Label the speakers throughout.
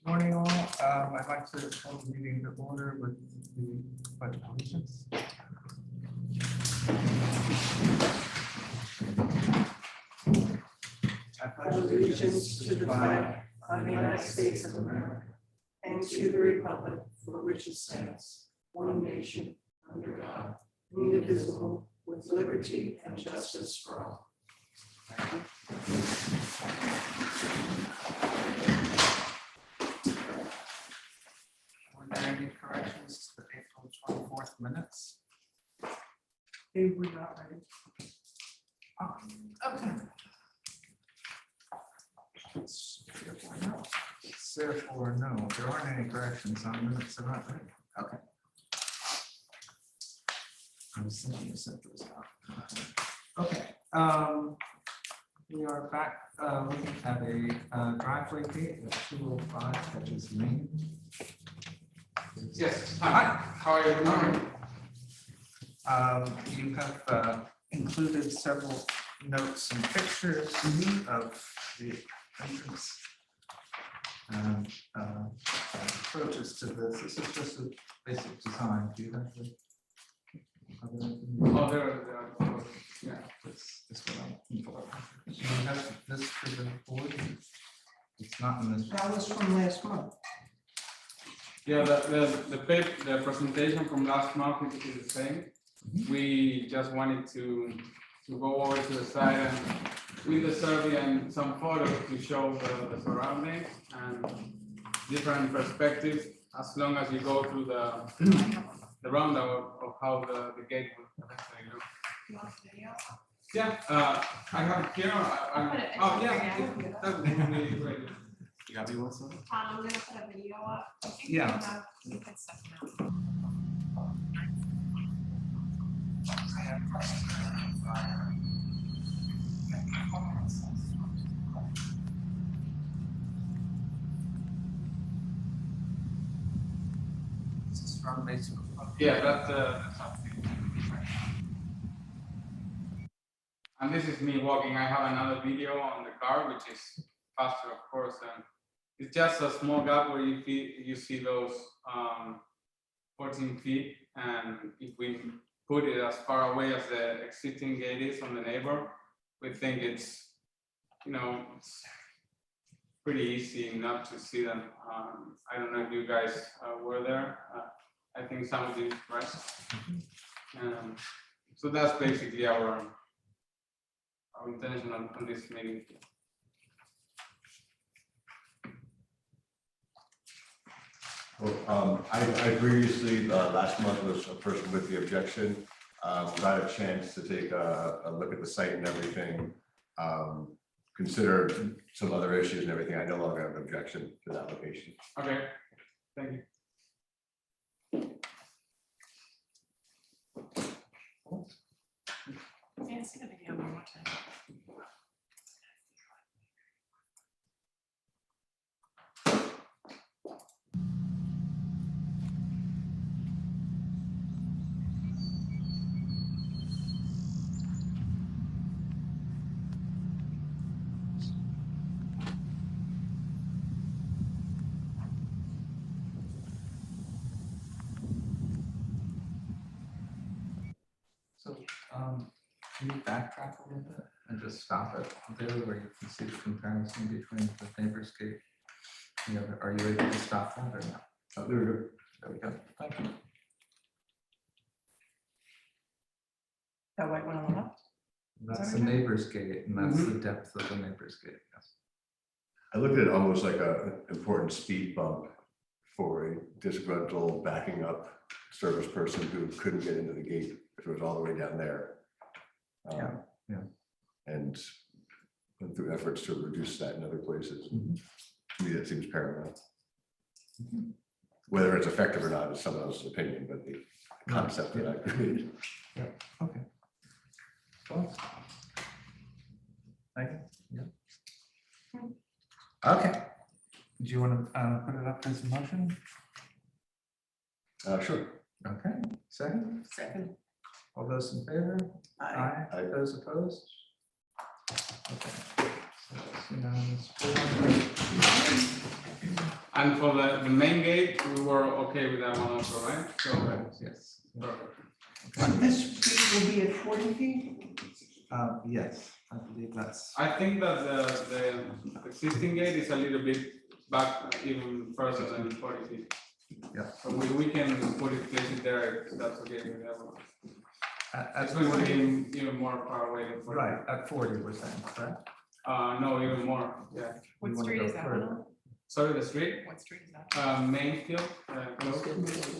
Speaker 1: Morning all. I'd like to call the meeting to order with the pledge of allegiance.
Speaker 2: I pledge allegiance to the flag of the United States of America and to the republic for which it stands, one nation, under God, indivisible, with liberty and justice for all.
Speaker 1: Were there any corrections to the April 24th minutes?
Speaker 2: They were not ready.
Speaker 1: Okay. Therefore, no, there aren't any corrections on minutes that aren't ready. Okay. I was thinking you sent those out. Okay. We are back looking at a driveway gate at 205 Hedges Lane.
Speaker 3: Yes, hi, how are you doing?
Speaker 1: You have included several notes and pictures of the entrance and approaches to this. This is just a basic design. Do you have the?
Speaker 3: Oh, there, yeah.
Speaker 1: This one. Do you have this for the board? It's not in this.
Speaker 2: That was from last month.
Speaker 3: Yeah, the presentation from last month is the same. We just wanted to go over to the side and with the survey and some photos to show the surroundings and different perspectives as long as you go through the rundown of how the gate will eventually look.
Speaker 4: You want a video?
Speaker 3: Yeah, I have it here. Oh, yeah, that would be great.
Speaker 1: You got me one, son?
Speaker 4: I'm gonna put a video up. I think we
Speaker 1: Yeah.
Speaker 4: have some good stuff now.
Speaker 1: This is from basically.
Speaker 3: Yeah, that's something. And this is me walking. I have another video on the car, which is faster, of course, and it's just a small gap where you see those 14 feet, and if we put it as far away as the existing gate is on the neighbor, we think it's, it's pretty easy not to see them. I don't know if you guys were there. I think some of you, right? So that's basically our intention on this meeting.
Speaker 5: Well, I previously, last month was a person with the objection. Got a chance to take a look at the site and everything. Consider some other issues and everything. I no longer have an objection to the application.
Speaker 3: Okay, thank you.
Speaker 4: Yeah, see the video one more time.
Speaker 1: So, can you backtrack a little bit and just stop it there where you can see the comparison between the neighbor's gate? Are you able to stop that or not?
Speaker 5: Oh, there we go.
Speaker 1: There we go. Thank you.
Speaker 2: That white one on the left?
Speaker 1: That's the neighbor's gate, and that's the depth of the neighbor's gate. Yes.
Speaker 5: I looked at it almost like an important speed bump for a disgruntled backing up service person who couldn't get into the gate if it was all the way down there.
Speaker 1: Yeah.
Speaker 5: And went through efforts to reduce that in other places. To me, that seems paramount. Whether it's effective or not is someone else's opinion, but the concept that I created.
Speaker 1: Yeah. Okay. Cool. Thank you. Yeah. Okay. Do you want to put it up as a motion?
Speaker 5: Sure.
Speaker 1: Okay. Second.
Speaker 2: Second.
Speaker 1: All those in favor?
Speaker 2: Aye.
Speaker 5: Aye.
Speaker 1: Those opposed? Okay. So that's unanimous.
Speaker 3: And for the main gate, we were okay with that one also, right? So,
Speaker 1: Yes.
Speaker 3: perfect.
Speaker 2: This street will be at 40 feet?
Speaker 1: Yes, I believe that's,
Speaker 3: I think that the existing gate is a little bit back even further than 40 feet.
Speaker 1: Yeah.
Speaker 3: So we can place it there if that's okay with everyone.
Speaker 1: at
Speaker 3: It's going to
Speaker 1: 40,
Speaker 3: be even more far away than 40.
Speaker 1: right, at 40, we're saying, correct?
Speaker 3: No, even more, yeah.
Speaker 4: What
Speaker 1: We wanna
Speaker 4: street
Speaker 1: go
Speaker 4: is that
Speaker 1: further.
Speaker 4: on?
Speaker 3: Sorry, the street,
Speaker 4: What street is that?
Speaker 3: Mainfield, close.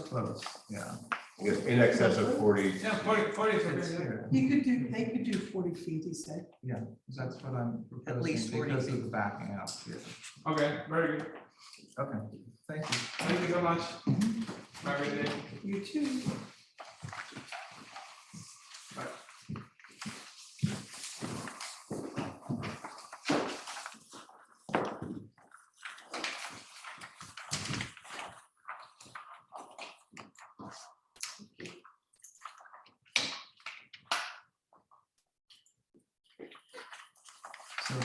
Speaker 1: Close, yeah.
Speaker 5: I guess in excess of 40.
Speaker 3: Yeah, 40 is
Speaker 1: It's
Speaker 3: okay, yeah.
Speaker 1: here,
Speaker 2: They could do 40 feet, he said.
Speaker 1: yeah, that's what I'm proposing.
Speaker 2: least 40
Speaker 1: because of
Speaker 2: feet.
Speaker 1: the backing out here.
Speaker 3: Okay, very good.
Speaker 1: Okay, thank you.
Speaker 3: Thank you so much. Have a good day.
Speaker 2: You too.
Speaker 1: So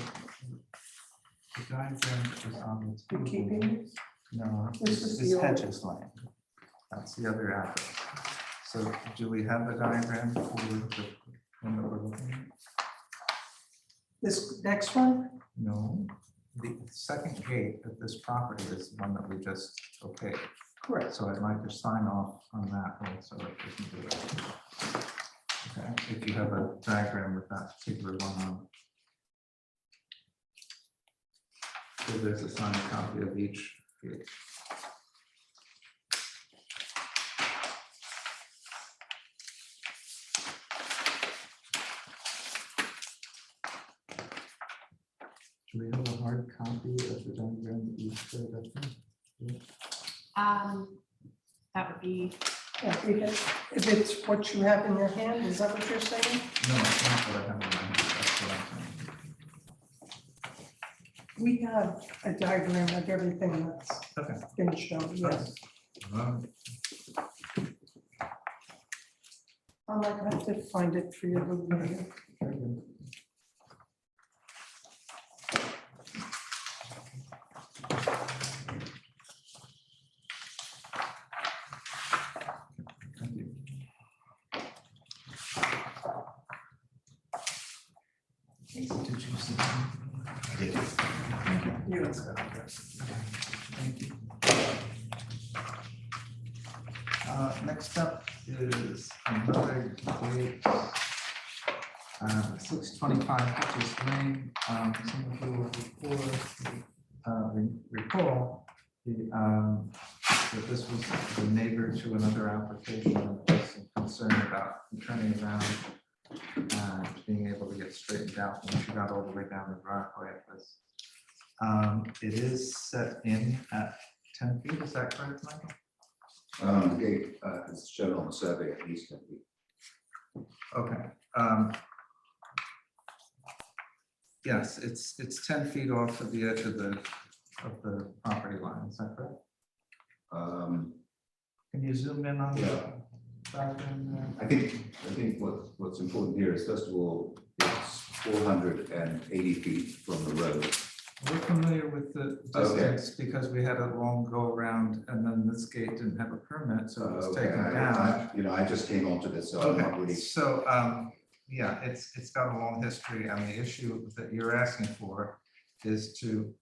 Speaker 1: the diagram is on the
Speaker 2: You
Speaker 1: table.
Speaker 2: keeping it?
Speaker 1: No,
Speaker 2: This is
Speaker 1: this
Speaker 2: the old-
Speaker 1: Hedges Lane. That's the other address. So do we have a diagram for the one that we're looking at?
Speaker 2: This next one?
Speaker 1: No, the second gate of this property is the one that we just, okay.
Speaker 2: Correct.
Speaker 1: So I'd like to sign off on that one, so it doesn't do it. Okay, if you have a diagram with that particular one on. So there's a signed copy of each gate. Do we have a hard copy of the diagram that you showed us?
Speaker 4: That would be,
Speaker 2: Yeah, if it's what you have in your hand, is that what you're saying?
Speaker 1: No, it's not what I have in my hand. That's what I'm saying.
Speaker 2: We have a diagram of everything that's
Speaker 1: Okay.
Speaker 2: been shown, yes. I might have to find it for you. later.
Speaker 1: Very good. Thank you. Did you see?
Speaker 2: Yes.
Speaker 1: Thank you. Next up is another gate. 625 Hedges Lane. Some of you will recall that this was the neighbor to another application and there's some concern about turning around and being able to get straightened out when she got all the way down the driveway at this. It is set in at 10 feet, is that correct, Michael?
Speaker 6: The gate is shown on the survey at least 10 feet.
Speaker 1: Okay. Yes, it's 10 feet off of the edge of the property line, is that correct? Can you zoom in on the
Speaker 6: Yeah.
Speaker 1: diagram there?
Speaker 6: I think what's important here is, first of all, it's 480 feet from the road.
Speaker 1: We're familiar with the
Speaker 6: Okay.
Speaker 1: distance because we had a long go around and then this gate didn't have a permit, so it was
Speaker 6: Okay,
Speaker 1: taken down.
Speaker 6: I just came onto this, so I'm not
Speaker 1: Okay,
Speaker 6: really.
Speaker 1: so, yeah, it's got a long history, and the issue that you're asking for is to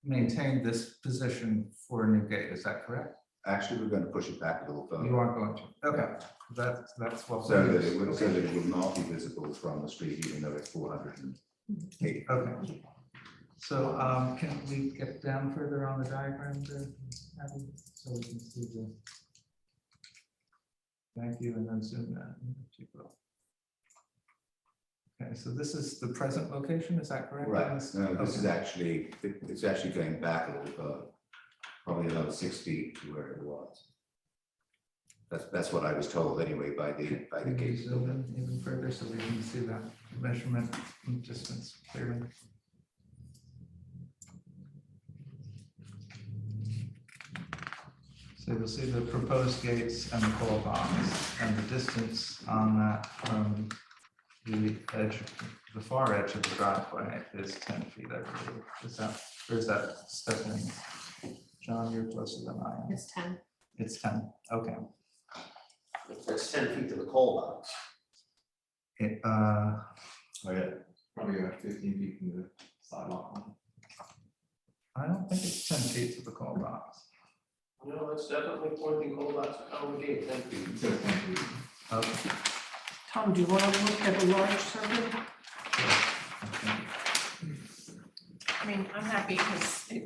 Speaker 1: maintain this position for a new gate, is that correct?
Speaker 6: Actually, we're going to push it back a little further.
Speaker 1: You are going to, okay, that's what.
Speaker 6: So that it will not be visible from the street, even though it's 480.
Speaker 1: Okay. So, can we get down further on the diagram there, Abby, so we can see the. Thank you, and then zoom in, if you will. Okay, so this is the present location, is that correct?
Speaker 6: Right, no, this is
Speaker 1: Okay.
Speaker 6: actually, it's actually going back a little further, probably another 6 feet to where it was. That's what I was told anyway by the
Speaker 1: Can you
Speaker 6: gate
Speaker 1: zoom
Speaker 6: builder.
Speaker 1: in even further so we can see that measurement and distance clearly? So you'll see the proposed gates and the pole box and the distance on that from the edge, the far edge of the driveway is 10 feet, I believe. Is that, or is that Stephanie? John, you're closer than I am.
Speaker 4: It's 10.
Speaker 1: It's 10, okay.
Speaker 7: That's 10 feet to the coal box.
Speaker 1: It,
Speaker 5: Oh, yeah, probably 15 feet from the sidewalk.
Speaker 1: I don't think it's 10 feet to the call box.
Speaker 7: No, it's definitely pointing coal box out the gate, 10 feet.
Speaker 1: Okay.
Speaker 2: Tom, do you want to look at a large survey?
Speaker 4: I mean, I'm happy because you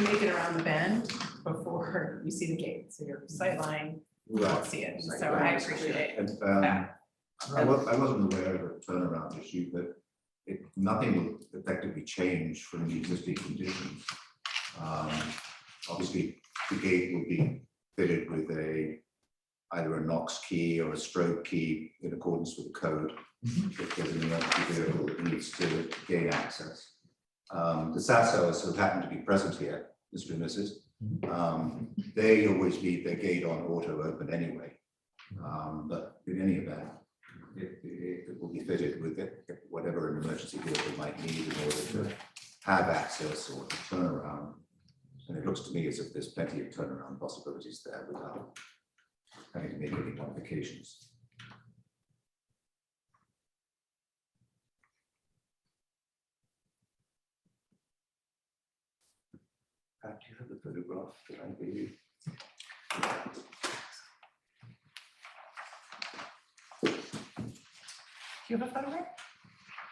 Speaker 4: make it around the bend before you see the gate. So your sight line, you won't see it. So I appreciate it.
Speaker 6: And,
Speaker 4: Yeah.
Speaker 6: I wasn't aware of a turnaround issue, but nothing will effectively change from the existing conditions. Obviously, the gate will be fitted with either a Knox key or a strobe key in accordance with the code. If there's an emergency vehicle that needs to gain access. The Sassos who happen to be present here, Mr. and Mrs., they always leave their gate on auto open anyway. But in any event, it will be fitted with whatever an emergency vehicle might need in order to have access or to turn around. And it looks to me as if there's plenty of turnaround possibilities there without having to make any modifications. Do you have the photograph that I gave you?
Speaker 4: Do you have a photograph?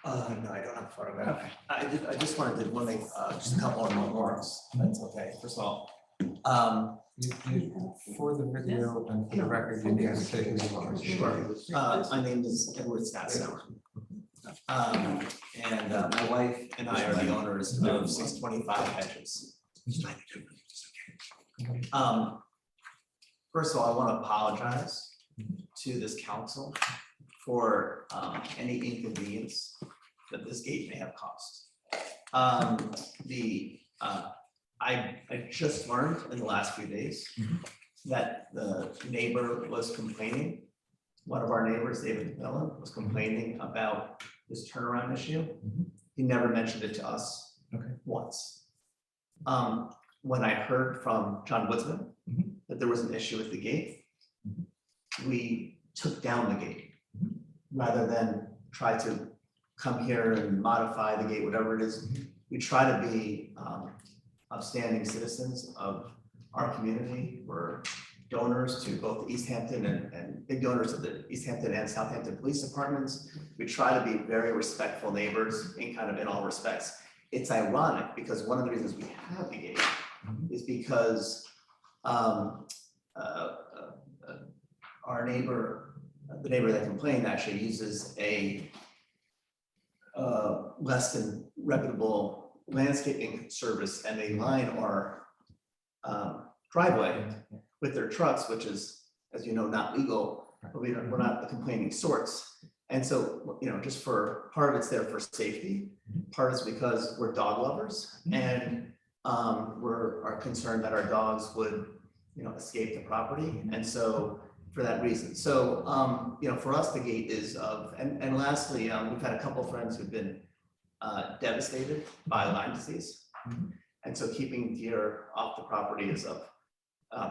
Speaker 7: No, I don't have a photograph. I just wanted to, one thing, just a couple of remarks, that's okay, first of all.
Speaker 1: For the video and for the record, you need to say who you are.
Speaker 7: Sure. My name is Edward Statsauer. And my wife and I are the owners of 625 Hedges. First of all, I want to apologize to this council for any inconvenience that this gate may have caused. I just learned in the last few days that the neighbor was complaining. One of our neighbors, David Miller, was complaining about this turnaround issue. He never mentioned it to us once. When I heard from John Woodsman that there was an issue with the gate, we took down the gate rather than try to come here and modify the gate, whatever it is. We try to be upstanding citizens of our community. We're donors to both the East Hampton and big donors of the East Hampton and Southampton police departments. We try to be very respectful neighbors in all respects. It's ironic because one of the reasons we have the gate is because our neighbor, the neighbor that complained, actually uses a less than reputable landscaping service, and they line our driveway with their trucks, which is, as you know, not legal, but we're not the complaining sorts. And so, just for, part of it's there for safety, part is because we're dog lovers, and are concerned that our dogs would, escape the property. And so for that reason. So, for us, the gate is and lastly, we've had a couple of friends who've been devastated by Lyme disease. And so keeping deer off the property is of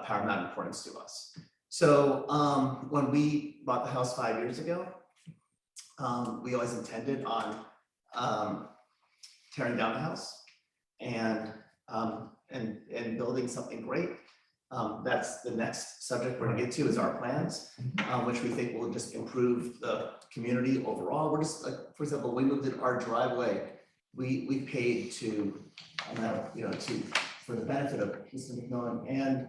Speaker 7: paramount importance to us. So when we bought the house 5 years ago, we always intended on tearing down the house and building something great. That's the next subject we're gonna get to is our plans, which we think will just improve the community overall. We're just like, for example, we moved in our driveway. We paid for the benefit of Mr. McMillan and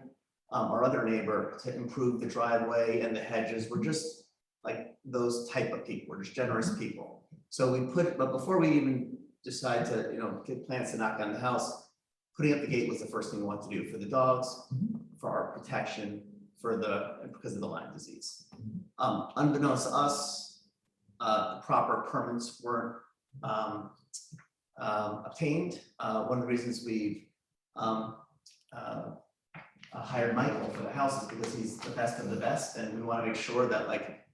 Speaker 7: our other neighbor to improve the driveway and the hedges. We're just like those type of people. We're just generous people. So but before we even decide to, get plans to knock down the house, putting up the gate was the first thing we wanted to do for the dogs, for our protection, because of the Lyme disease. Unbeknownst to us, the proper permits weren't obtained. One of the reasons we've hired Michael for the house is because he's the best of the best, and we want to make sure that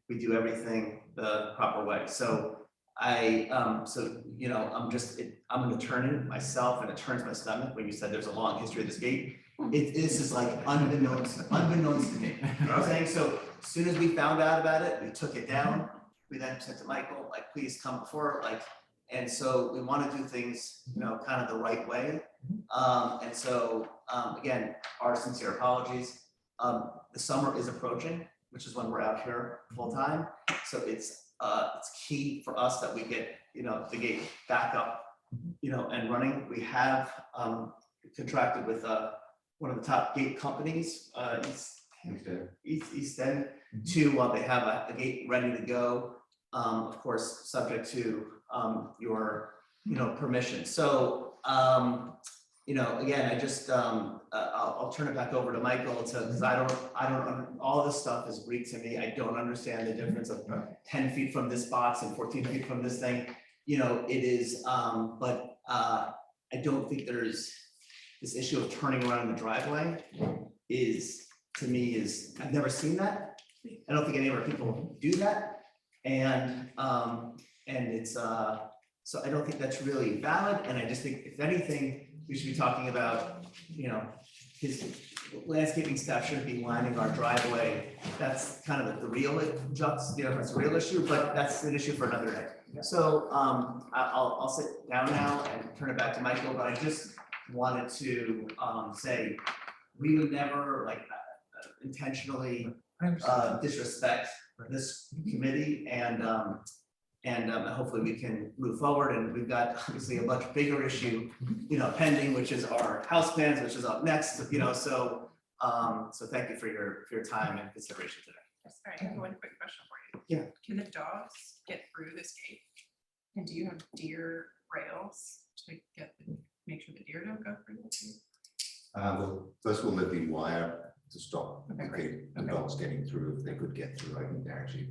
Speaker 7: we do everything the proper way. So I'm an attorney myself, and it turns my stomach when you said there's a long history of this gate. This is like unbeknownst to me. You know what I'm saying? So as soon as we found out about it, we took it down. We then said to Michael, like, please come before, like, and so we want to do things, you know, kind of the right way. And so, again, our sincere apologies. The summer is approaching, which is when we're out here full time. So it's key for us that we get, you know, the gate back up, you know, and running. We have contracted with one of the top gate companies, East End, to they have a gate ready to go. Of course, subject to your, you know, permission. So, you know, again, I just I'll turn it back over to Michael to, because I don't, all this stuff is Greek to me. I don't understand the difference of 10 feet from this box and 14 feet from this thing. You know, it is, but I don't think there's this issue of turning around in the driveway is, to me, is, I've never seen that. I don't think any of our people do that. And it's, so I don't think that's really valid. And I just think, if anything, we should be talking about, you know, his landscaping staff shouldn't be lining our driveway. That's kind of the real, you know, that's a real issue, but that's an issue for another day. So I'll sit down now and turn it back to Michael, but I just wanted to say, we would never like intentionally disrespect this committee, and hopefully we can move forward. And we've got obviously a much bigger issue, you know, pending, which is our house plans, which is up next, you know, so thank you for your time and consideration today.
Speaker 4: Sorry, I have one quick question for you.
Speaker 7: Yeah.
Speaker 4: Can the dogs get through this gate? And do you have deer rails to make sure the deer don't go through the gate?
Speaker 6: Well, first we'll let the wire to stop
Speaker 4: Okay,
Speaker 6: the
Speaker 4: great.
Speaker 6: the dogs getting through, if they could get through. I think they're actually,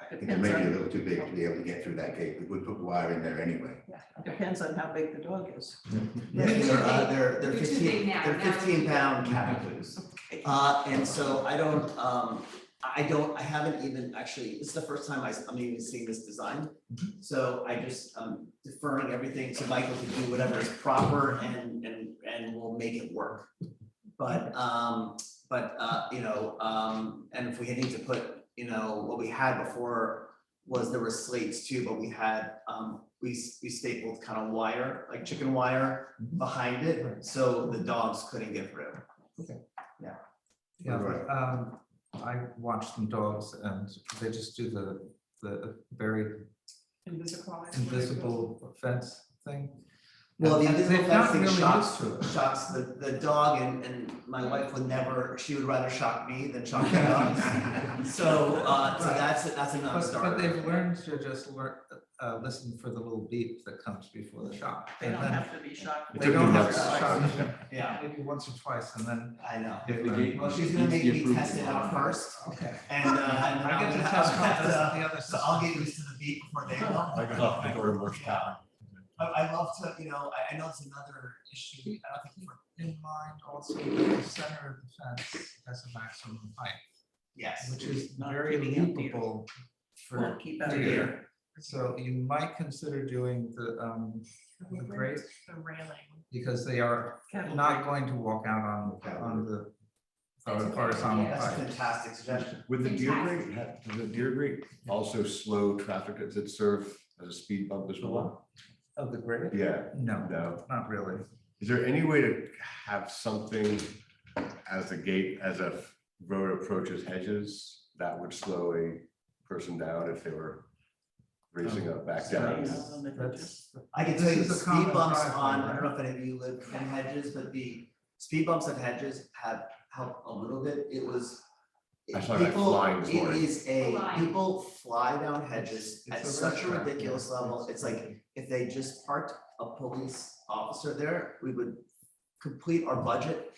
Speaker 6: I think it
Speaker 2: Depends
Speaker 6: may be a
Speaker 2: on-
Speaker 6: little too big to be able to get through that gate. We would put wire in there anyway.
Speaker 2: Yeah, it depends on how big the dog is.
Speaker 7: They're
Speaker 8: They're too
Speaker 7: 15,
Speaker 8: big now.
Speaker 7: they're
Speaker 8: Now they're
Speaker 7: 15-pound catahoos. And so I haven't even actually, this is the first time I'm even seeing this design. So I just deferring everything to Michael to do whatever is proper and we'll make it work. But you know, and if we need to put, you know, what we had before was there were slates too, but we had we stapled kind of wire, like chicken wire behind it, so the dogs couldn't get through.
Speaker 1: Yeah, but I watch some dogs and they just do the very invisible fence thing.
Speaker 7: Well, the
Speaker 1: And
Speaker 7: invisible
Speaker 1: they've not
Speaker 7: fencing
Speaker 1: really
Speaker 7: shocks,
Speaker 1: used to it.
Speaker 7: shocks the dog, and my wife would never, she would rather shock me than shock the dogs. So that's a
Speaker 1: But they've
Speaker 7: non-starter.
Speaker 1: learned to just listen for the little beep that comes before the shock.
Speaker 2: They
Speaker 1: And
Speaker 2: don't
Speaker 1: then
Speaker 2: have to be shocked.
Speaker 1: They don't have to
Speaker 7: Nuts.
Speaker 1: shock,
Speaker 7: Yeah,
Speaker 1: maybe once or twice, and then.
Speaker 7: I know.
Speaker 1: if they-
Speaker 7: Well, she's gonna make me test it out first,
Speaker 1: Okay.
Speaker 7: and then
Speaker 1: I get to
Speaker 7: I'll
Speaker 1: test
Speaker 7: have
Speaker 1: the
Speaker 7: to,
Speaker 1: other
Speaker 7: so I'll get used to the beat before they will.
Speaker 5: I got off the door more time.
Speaker 7: I love to, you know, I know it's another issue, I don't think
Speaker 1: Keep in mind also that the center of the fence has a maximum height,
Speaker 7: yes.
Speaker 1: which is
Speaker 2: Not
Speaker 1: very
Speaker 2: keeping out deer.
Speaker 1: leapable for
Speaker 2: Won't keep out
Speaker 1: deer.
Speaker 2: deer.
Speaker 1: So you might consider doing the grate,
Speaker 4: The railing.
Speaker 1: because they are not going to walk out on the horizontal
Speaker 7: That's a
Speaker 1: height.
Speaker 7: fantastic suggestion.
Speaker 5: With the deer grate, does the deer grate also slow traffic? Does it serve as a speed bump as well?
Speaker 1: Of the grate?
Speaker 5: Yeah,
Speaker 1: No,
Speaker 5: no.
Speaker 1: not really.
Speaker 5: Is there any way to have something as a gate, as a road approaches hedges, that would slow a person down if they were racing up back down?
Speaker 1: That's,
Speaker 7: I can tell you
Speaker 1: This
Speaker 7: the
Speaker 1: is a
Speaker 7: speed
Speaker 1: common
Speaker 7: bumps
Speaker 1: driveway,
Speaker 7: on, I
Speaker 1: right?
Speaker 7: don't know if any of you live in hedges, but the speed bumps on hedges have helped a little bit. It was.
Speaker 5: I saw that
Speaker 7: people-
Speaker 5: flying this morning.
Speaker 7: It is a,
Speaker 8: Flying.
Speaker 7: people fly down hedges at
Speaker 1: It's a
Speaker 7: such a
Speaker 1: racetrack,
Speaker 7: ridiculous
Speaker 1: yeah.
Speaker 7: level. It's like, if they just parked a police officer there, we would complete our budget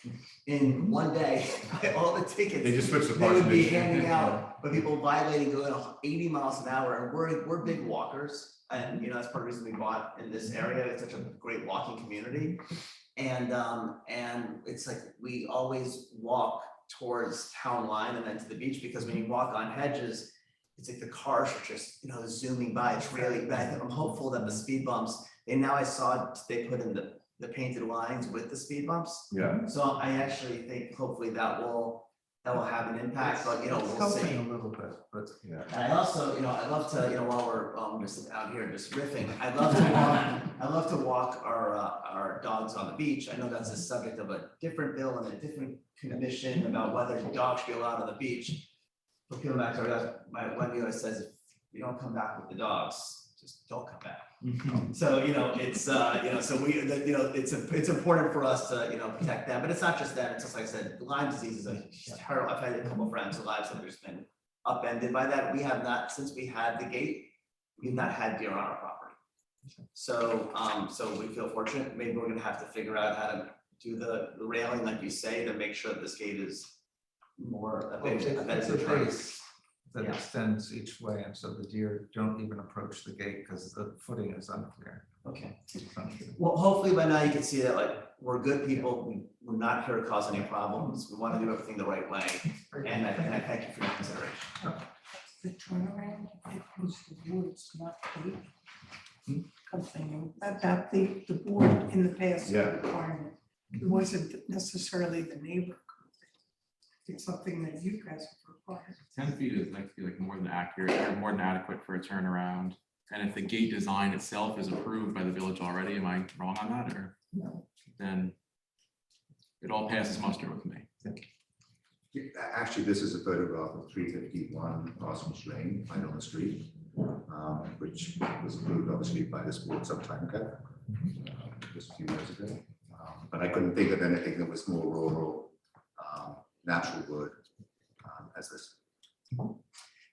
Speaker 7: in one day, by all the tickets.
Speaker 5: They just switched the
Speaker 7: They would be
Speaker 5: parking.
Speaker 7: handing out, but people violating going 80 miles an hour, and we're big walkers. And, you know, that's part of the reason we bought in this area. It's such a great walking community. And it's like, we always walk towards town line and then to the beach, because when you walk on hedges, it's like the cars are just, zooming by. It's really, but I'm hopeful that the speed bumps, and now I saw they put in the the painted lines with the speed bumps.
Speaker 5: Yeah,
Speaker 7: So I actually think hopefully that will have an impact, but
Speaker 1: It's
Speaker 7: we'll
Speaker 1: helping
Speaker 7: see.
Speaker 1: a little bit, but
Speaker 5: yeah.
Speaker 7: And I also, I love to, while we're just out here just riffing, I love to walk our dogs on the beach. I know that's a subject of a different bill and a different commission about whether dogs should be allowed on the beach. But people back to our dogs, my Wendy always says, if you don't come back with the dogs, just don't come back. So, it's, so we, it's important for us to, protect them, but it's not just them, it's just like I said, Lyme disease is a terrible, I've had a couple friends whose lives have just been upended by that. We have not, since we had the gate, we've not had deer on our property. So, so we feel fortunate, maybe we're gonna have to figure out how to do the railing, like you say, to make sure that this gate is more, a better
Speaker 1: it's a
Speaker 7: deterrent.
Speaker 1: base that
Speaker 7: Yeah.
Speaker 1: extends each way, and so the deer don't even approach the gate because the footing is unclear.
Speaker 7: Okay.
Speaker 1: So,
Speaker 7: Well, hopefully by now you can see that like, we're good people, we're not here to cause any problems, we wanna do everything the right way, and I thank you for your consideration.
Speaker 2: The turnaround, it was the woods, not the. Complaining about the board in the past
Speaker 5: Yeah.
Speaker 2: requirement. It wasn't necessarily the neighbor. It's something that you guys have required.
Speaker 8: 10 feet is like, feel like more than accurate, or more than adequate for a turnaround. And if the gate design itself is approved by the village already, am I wrong on that, or?
Speaker 1: No.
Speaker 8: Then it all passes muster with me.
Speaker 6: Actually, this is a photograph of 351 Parsons Lane, right on the street, which was approved obviously by this board some time ago, just a few years ago. But I couldn't think of anything that was more rural, natural wood as this.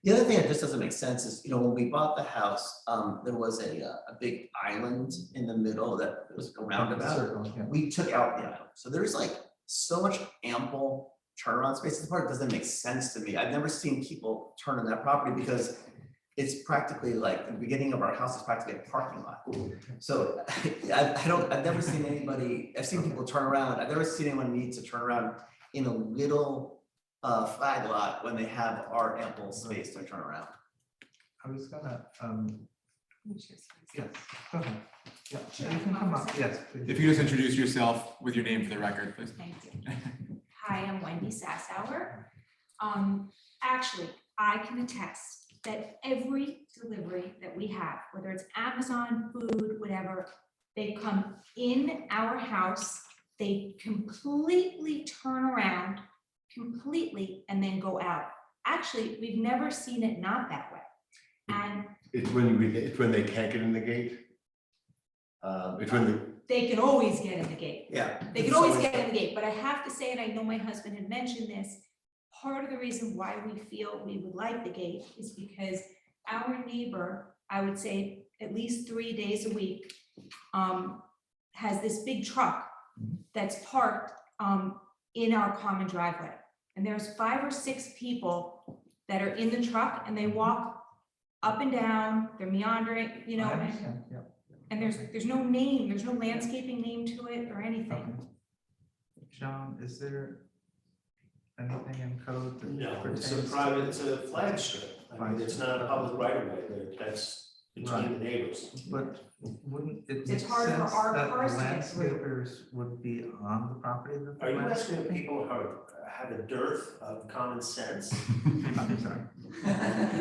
Speaker 7: The other thing that just doesn't make sense is, when we bought the house, there was a big island in the middle that was a roundabout.
Speaker 1: Circle, yeah.
Speaker 7: We took out the island, so there's like so much ample turnaround space in the park, doesn't make sense to me. I've never seen people turn on that property because it's practically like the beginning of our house is practically a parking lot. So I've never seen anybody, I've seen people turn around, I've never seen anyone need to turn around in a little flag lot when they have our ample space to turn around.
Speaker 1: I was gonna, yes, go ahead. Yeah, you can come up, yes, please.
Speaker 8: If you just introduce yourself with your name for the record, please.
Speaker 9: Thank you. Hi, I'm Wendy Sassauer. Actually, I can attest that every delivery that we have, whether it's Amazon, food, whatever, they come in our house, they completely turn around, completely, and then go out. Actually, we've never seen it not that way. And
Speaker 5: It's when they can't get in the gate. It's when
Speaker 9: they can always get in the gate.
Speaker 7: Yeah.
Speaker 9: They could always get in the gate, but I have to say, and I know my husband had mentioned this, part of the reason why we feel we would like the gate is because our neighbor, I would say at least 3 days a week, has this big truck that's parked in our common driveway. And there's 5 or 6 people that are in the truck and they walk up and down, they're meandering,
Speaker 1: I understand, yeah.
Speaker 9: and there's no name, there's no landscaping name to it or anything.
Speaker 1: Okay. John, is there anything in code that
Speaker 10: No,
Speaker 1: pertains
Speaker 10: it's a
Speaker 1: to-
Speaker 10: private, it's a flag strip. I mean, it's not a public right of way, that's between the neighbors.
Speaker 1: But wouldn't it
Speaker 9: It's
Speaker 1: make
Speaker 9: hard for
Speaker 1: sense
Speaker 9: our
Speaker 1: that the
Speaker 9: cars to get through.
Speaker 1: landscapers would be on the property that the
Speaker 10: Are you asking
Speaker 1: landscaping?
Speaker 10: people who have a dearth of common sense?
Speaker 1: I'm sorry.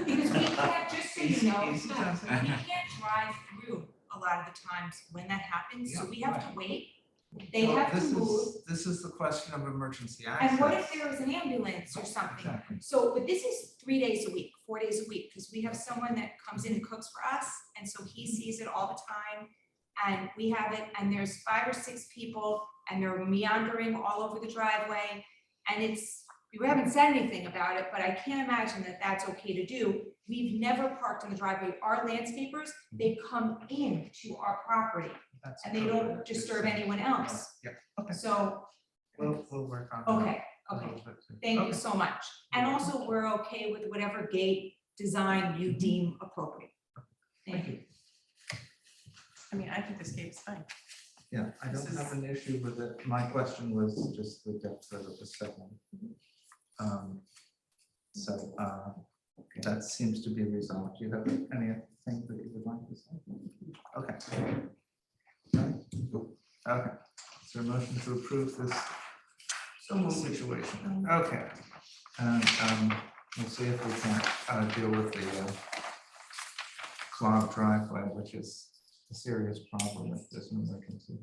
Speaker 9: Because we can't, just so you know,
Speaker 1: Easy, Johnson.
Speaker 9: we can't drive through a lot of the times when that happens, so we have to wait. They
Speaker 1: Well,
Speaker 9: have to
Speaker 1: this
Speaker 9: move,
Speaker 1: is- This is the question of emergency access.
Speaker 9: and what if there was an ambulance or something?
Speaker 1: Exactly.
Speaker 9: So, but this is 3 days a week, 4 days a week, because we have someone that comes in and cooks for us, and so he sees it all the time. And we have it, and there's 5 or 6 people, and they're meandering all over the driveway, and we haven't said anything about it, but I can't imagine that that's okay to do. We've never parked in the driveway. Our landscapers, they come in to our property,
Speaker 1: That's
Speaker 9: and they don't
Speaker 1: appropriate.
Speaker 9: disturb anyone else.
Speaker 1: Yeah, okay,
Speaker 9: So,
Speaker 1: we'll work on that.
Speaker 9: okay,
Speaker 1: a
Speaker 9: okay.
Speaker 1: little bit too.
Speaker 9: Thank you
Speaker 1: Okay.
Speaker 9: so much. And also, we're okay with whatever gate design you deem appropriate. Thank you.
Speaker 4: I mean, I think this gate is fine.
Speaker 1: Yeah, I
Speaker 4: This
Speaker 1: don't have
Speaker 4: is-
Speaker 1: an issue with it. My question was just the depth of the segment. So that seems to be resolved. Do you have anything that you would like to say? Okay. Okay, is there a motion to approve this situation? Okay. And we'll see if we can deal with the clogged driveway, which is a serious problem if there's an emergency.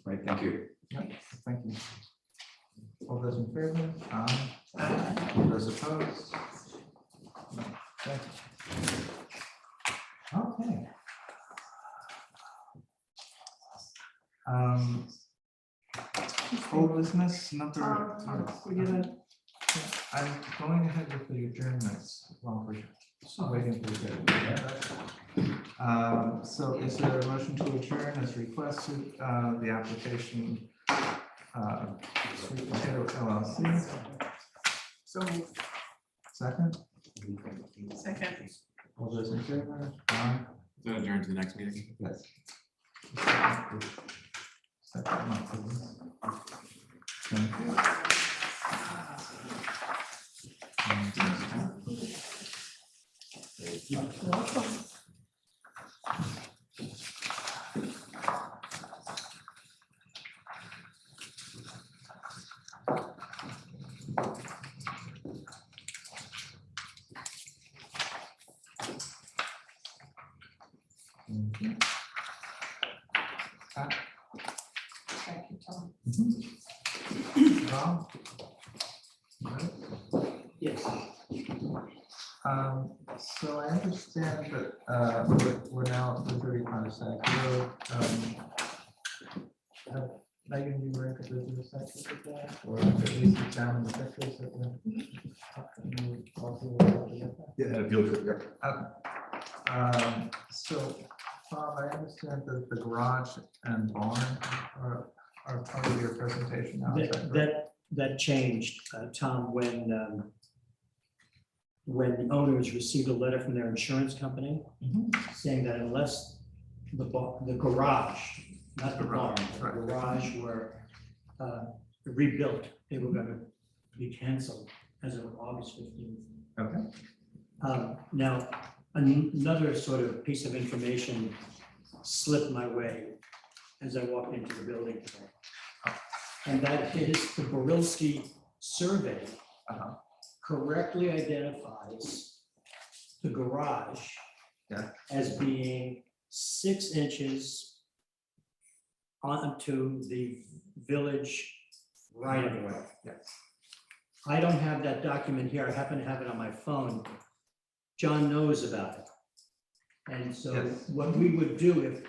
Speaker 6: Right, thank you.
Speaker 1: Yep, thank you. All those in favor? Aye. All those opposed? No, thank you. Okay. Whole business number.
Speaker 2: We're gonna,
Speaker 1: I'm going ahead with the adjournments while we're waiting for the. So is there a motion to adjourn as requested, the application, Sweet Potato LLC?
Speaker 2: so moved.
Speaker 1: Second,
Speaker 4: Second.
Speaker 1: all those in favor? Aye.
Speaker 8: So adjourn to the next meeting.
Speaker 1: Yes. Second, not for this. Thank you.
Speaker 4: Thank you, Tom.
Speaker 1: Rob? Right.
Speaker 10: Yes.
Speaker 1: So I understand that we're now at the 35 Sac Road. Megan, you were able to do a section of that, or at least examine the pictures that were.
Speaker 5: Yeah, had a field trip, yeah.
Speaker 1: So, Bob, I understand that the garage and barn are part of your presentation now. Is that correct?
Speaker 10: That changed, Tom, when the owners received a letter from their insurance company saying that unless the garage, not the barn, the
Speaker 1: Right.
Speaker 10: garage were rebuilt, they were gonna be canceled as of August 15th.
Speaker 1: Okay.
Speaker 10: Now, another sort of piece of information slipped my way as I walked into the building today. And that is the Borilski survey correctly identifies the garage
Speaker 1: Yeah.
Speaker 10: as being 6 inches onto the village right of way.
Speaker 1: Yes.
Speaker 10: I don't have that document here. I happen to have it on my phone. John knows about it. And so
Speaker 1: Yes.
Speaker 10: what we would do if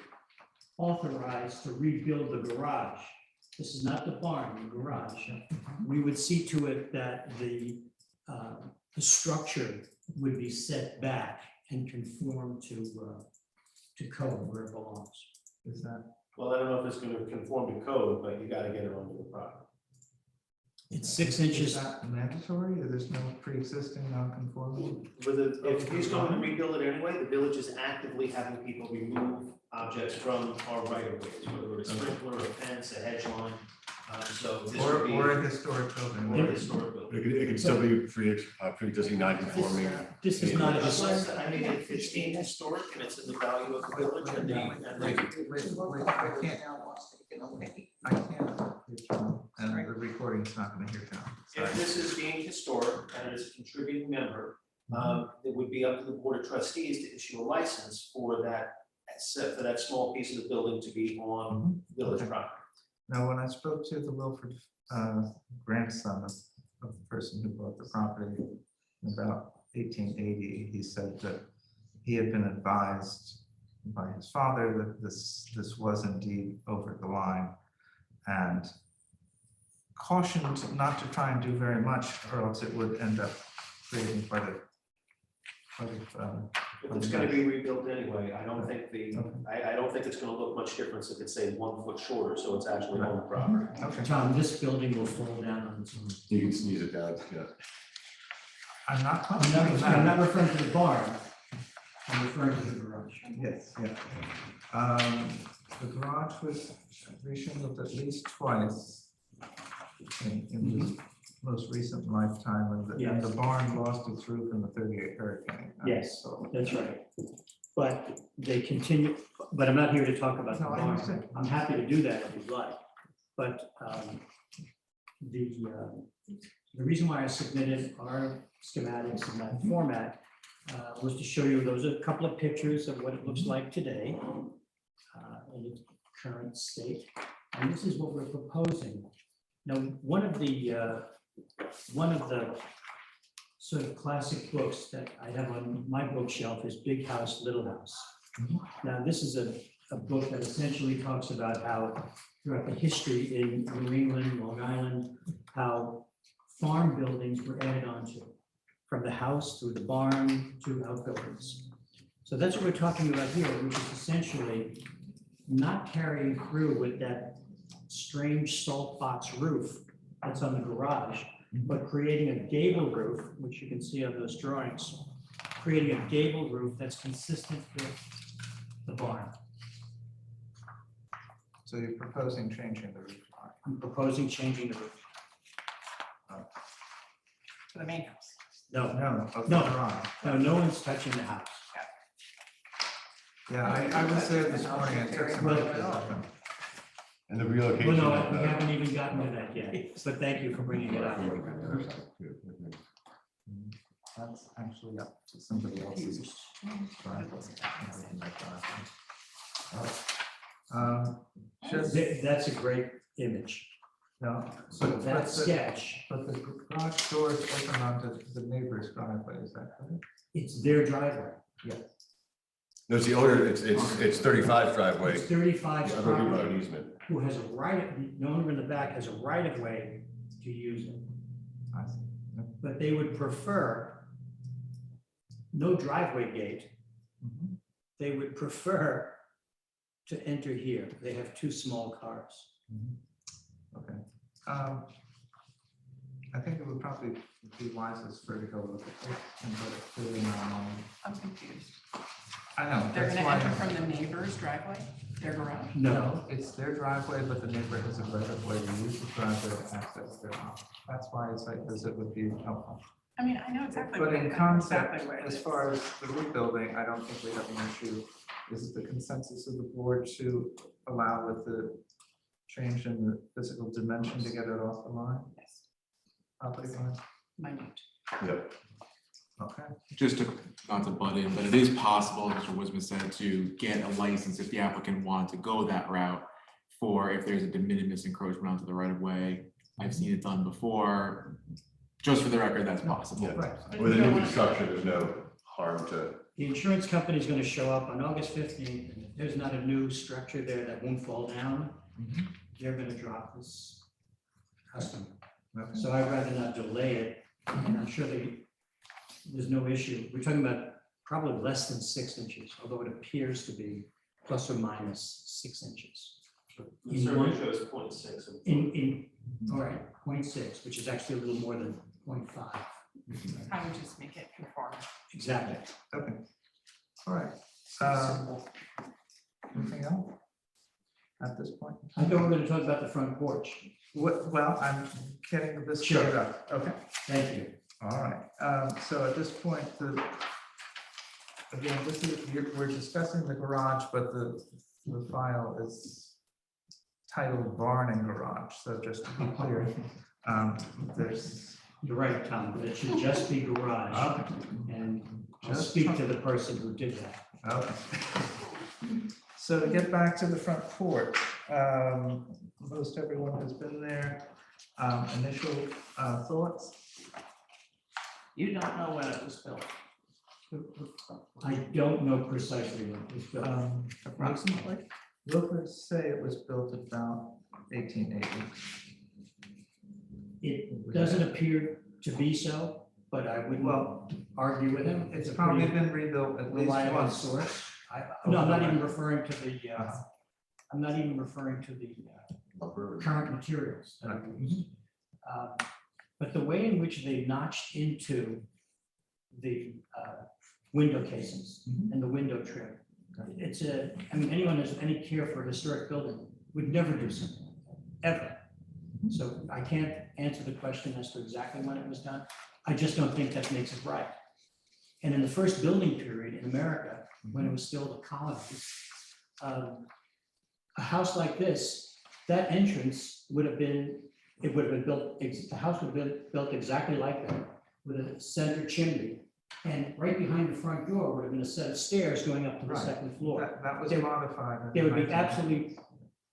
Speaker 10: authorized to rebuild the garage, this is not the barn, the garage, we would see to it that the structure would be set back and conform to code where it belongs.
Speaker 1: Is that?
Speaker 11: Well, I don't know if it's gonna conform to code, but you gotta get it onto the property.
Speaker 10: It's 6
Speaker 1: Is
Speaker 10: inches.
Speaker 1: that mandatory? There's no pre-existing non-conformity?
Speaker 11: If he's going to rebuild it anyway, the village is actively having people remove objects from our right of ways, whether it's a sprinkler, a fence, a hedge line. So this would be.
Speaker 1: Or a historic building?
Speaker 11: Or a historic building.
Speaker 5: It can still be pre-existing non-conforming.
Speaker 10: This is not a
Speaker 11: Unless, I mean, if it's deemed historic and it's in the value of the village and
Speaker 1: I can't hear John, and the recording's not gonna hear John.
Speaker 11: if this is deemed historic and it is a contributing member, it would be up to the board of trustees to issue a license for that small piece of the building to be on village property.
Speaker 1: Now, when I spoke to the Wilford grandson of the person who bought the property in about 1880, he said that he had been advised by his father that this was indeed over the line, and cautioned not to try and do very much, or else it would end up creating quite a
Speaker 11: If it's gonna be rebuilt anyway, I don't think I don't think it's gonna look much difference if it's say 1 foot shorter, so it's actually on the property.
Speaker 1: Okay.
Speaker 10: Tom, this building will fall down on its own.
Speaker 5: You can sneeze it down, yeah.
Speaker 1: I'm not
Speaker 10: I'm
Speaker 1: questioning
Speaker 10: not
Speaker 1: that.
Speaker 10: referring to the barn, I'm referring to the garage.
Speaker 1: Yes, yeah. The garage was reshingled at least twice in this most recent lifetime, and the
Speaker 10: Yes.
Speaker 1: barn lost its roof in the 38 hurricane.
Speaker 10: Yes.
Speaker 1: So,
Speaker 10: That's right. But they continue, but I'm not here to talk about the
Speaker 1: No, I
Speaker 10: barn.
Speaker 1: understand.
Speaker 10: I'm happy to do that if you'd like. But the reason why I submitted our schematics in that format was to show you, those are a couple of pictures of what it looks like today in its current state. And this is what we're proposing. Now, one of the sort of classic books that I have on my bookshelf is Big House, Little House. Now, this is a book that essentially talks about how throughout the history in New England, Long Island, how farm buildings were added onto, from the house through the barn to outbuildings. So that's what we're talking about here, which is essentially not carrying through with that strange salt box roof that's on the garage, but creating a gable roof, which you can see on those drawings, creating a gable roof that's consistent with the barn.
Speaker 1: So you're proposing changing the roof line?
Speaker 10: I'm proposing changing the roof.
Speaker 4: For the main house.
Speaker 10: No,
Speaker 1: No, of
Speaker 10: No.
Speaker 1: the garage.
Speaker 10: no one's touching the house.
Speaker 1: Yeah, I was there this morning and took some
Speaker 10: Well,
Speaker 1: pictures of them.
Speaker 5: And the
Speaker 10: Well,
Speaker 5: relocation.
Speaker 10: no,
Speaker 5: of
Speaker 10: we
Speaker 5: the-
Speaker 10: haven't even gotten to that yet, but thank you for bringing it up.
Speaker 1: That's actually up to somebody else's. Just,
Speaker 10: That's a great image.
Speaker 1: no,
Speaker 10: So
Speaker 1: but
Speaker 10: that
Speaker 1: the,
Speaker 10: sketch,
Speaker 1: but the garage doors open onto the neighbor's driveway, is that correct?
Speaker 10: it's their driveway.
Speaker 5: No, it's the owner, it's 35 driveway.
Speaker 10: It's 35
Speaker 5: The other people have
Speaker 10: property
Speaker 5: an easement.
Speaker 10: who has a right, the owner in the back has a right of way to use it.
Speaker 1: I see.
Speaker 10: But they would prefer no driveway gate.
Speaker 1: Mhm.
Speaker 10: They would prefer to enter here. They have two small cars.
Speaker 1: Okay. I think it would probably be wisest for her to go look at this and put it clearly online.
Speaker 4: I'm confused.
Speaker 1: I know,
Speaker 4: They're
Speaker 1: that's
Speaker 4: gonna
Speaker 1: why.
Speaker 4: enter from the neighbor's driveway, their garage?
Speaker 10: No,
Speaker 1: It's their driveway, but the neighbor has a right of way to use the driveway to access their house. That's why a site visit would be helpful.
Speaker 4: I mean, I know exactly.
Speaker 1: But
Speaker 4: what
Speaker 1: in
Speaker 4: it is,
Speaker 1: concept,
Speaker 4: exactly what it
Speaker 1: as
Speaker 4: is.
Speaker 1: far as the rebuilding, I don't think we have an issue. Is it the consensus of the board to allow with the change in the physical dimension to get it off the line?
Speaker 4: Yes,
Speaker 1: Property line?
Speaker 4: minute.
Speaker 5: Yep.
Speaker 1: Okay.
Speaker 8: Just to, not to butt in, but it is possible, Mr. Wisman said, to get a license if the applicant wanted to go that route for if there's a de minimis encroachment onto the right of way. I've seen it done before. Just for the record, that's possible.
Speaker 5: Yeah.
Speaker 1: Right.
Speaker 5: With a new construction, there's no harm to,
Speaker 10: the insurance company is going to show up on August 15th. And if there's not a new structure there that won't fall down, they're going to drop this customer.
Speaker 1: Okay.
Speaker 10: So I'd rather not delay it, and I'm sure there's no issue. We're talking about probably less than 6 inches, although it appears to be plus or minus 6 inches.
Speaker 11: The survey shows 0.6.
Speaker 10: All right, 0.6, which is actually a little more than 0.5.
Speaker 4: I would just make it conform.
Speaker 10: Exactly.
Speaker 1: Okay. All right. Anything else at this point?
Speaker 10: I thought we were going to talk about the front porch.
Speaker 1: Well, I'm getting this
Speaker 10: Sure.
Speaker 1: figured out. Okay.
Speaker 10: Thank you.
Speaker 1: All right, so at this point, again, we're discussing the garage, but the file is titled barn and garage, so just to be clear, there's.
Speaker 10: You're right, Tom, but it should just be garage. And I'll speak to the person who did that.
Speaker 1: Okay. So to get back to the front porch, most everyone has been there. Initial thoughts?
Speaker 2: You don't know when it was built.
Speaker 10: I don't know precisely when it was built.
Speaker 1: Approximately. Lookers say it was built about 1880.
Speaker 10: It doesn't appear to be so, but I wouldn't
Speaker 1: Well,
Speaker 10: argue with him.
Speaker 1: It's
Speaker 10: a
Speaker 1: probably
Speaker 10: pretty
Speaker 1: been rebuilt at least
Speaker 10: reliable
Speaker 1: once.
Speaker 10: source. No, I'm not even referring to the, I'm not even referring to the current materials that are used. But the way in which they notched into the window casings and the window trim, it's I mean, anyone who has any care for a historic building would never do something like that, ever. So I can't answer the question as to exactly when it was done. I just don't think that makes it right. And in the first building period in America, when it was still the colonies. A house like this, that entrance would have been, it would have been built, the house would have been built exactly like that, with a center chimney. And right behind the front door would have been a set of stairs going up to the
Speaker 1: Right.
Speaker 10: second floor.
Speaker 1: That was
Speaker 10: There-
Speaker 1: modified. in
Speaker 10: There would be
Speaker 1: 19
Speaker 10: absolutely,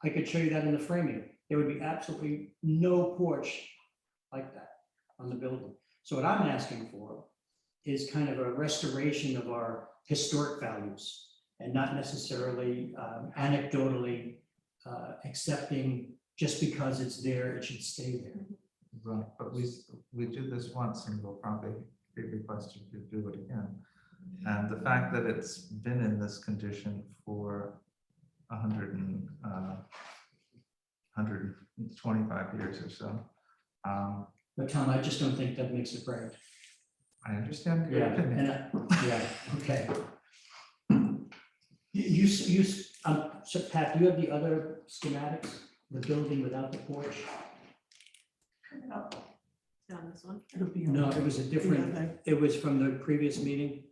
Speaker 10: I could show you that in the framing, there would be absolutely no porch like that on the building. So what I'm asking for is kind of a restoration of our historic values and not necessarily anecdotally accepting just because it's there, it should stay there.
Speaker 1: Right, but we did this once and we'll probably be requested to do it again. And the fact that it's been in this condition for 125 years or so.
Speaker 10: But Tom, I just don't think that makes it right.
Speaker 1: I understand your
Speaker 10: Yeah,
Speaker 1: opinion.
Speaker 10: and, yeah, okay. So Pat, do you have the other schematics, the building without the porch?
Speaker 2: Down this one. It'll be.
Speaker 10: No, it was a different, it was from the previous meeting.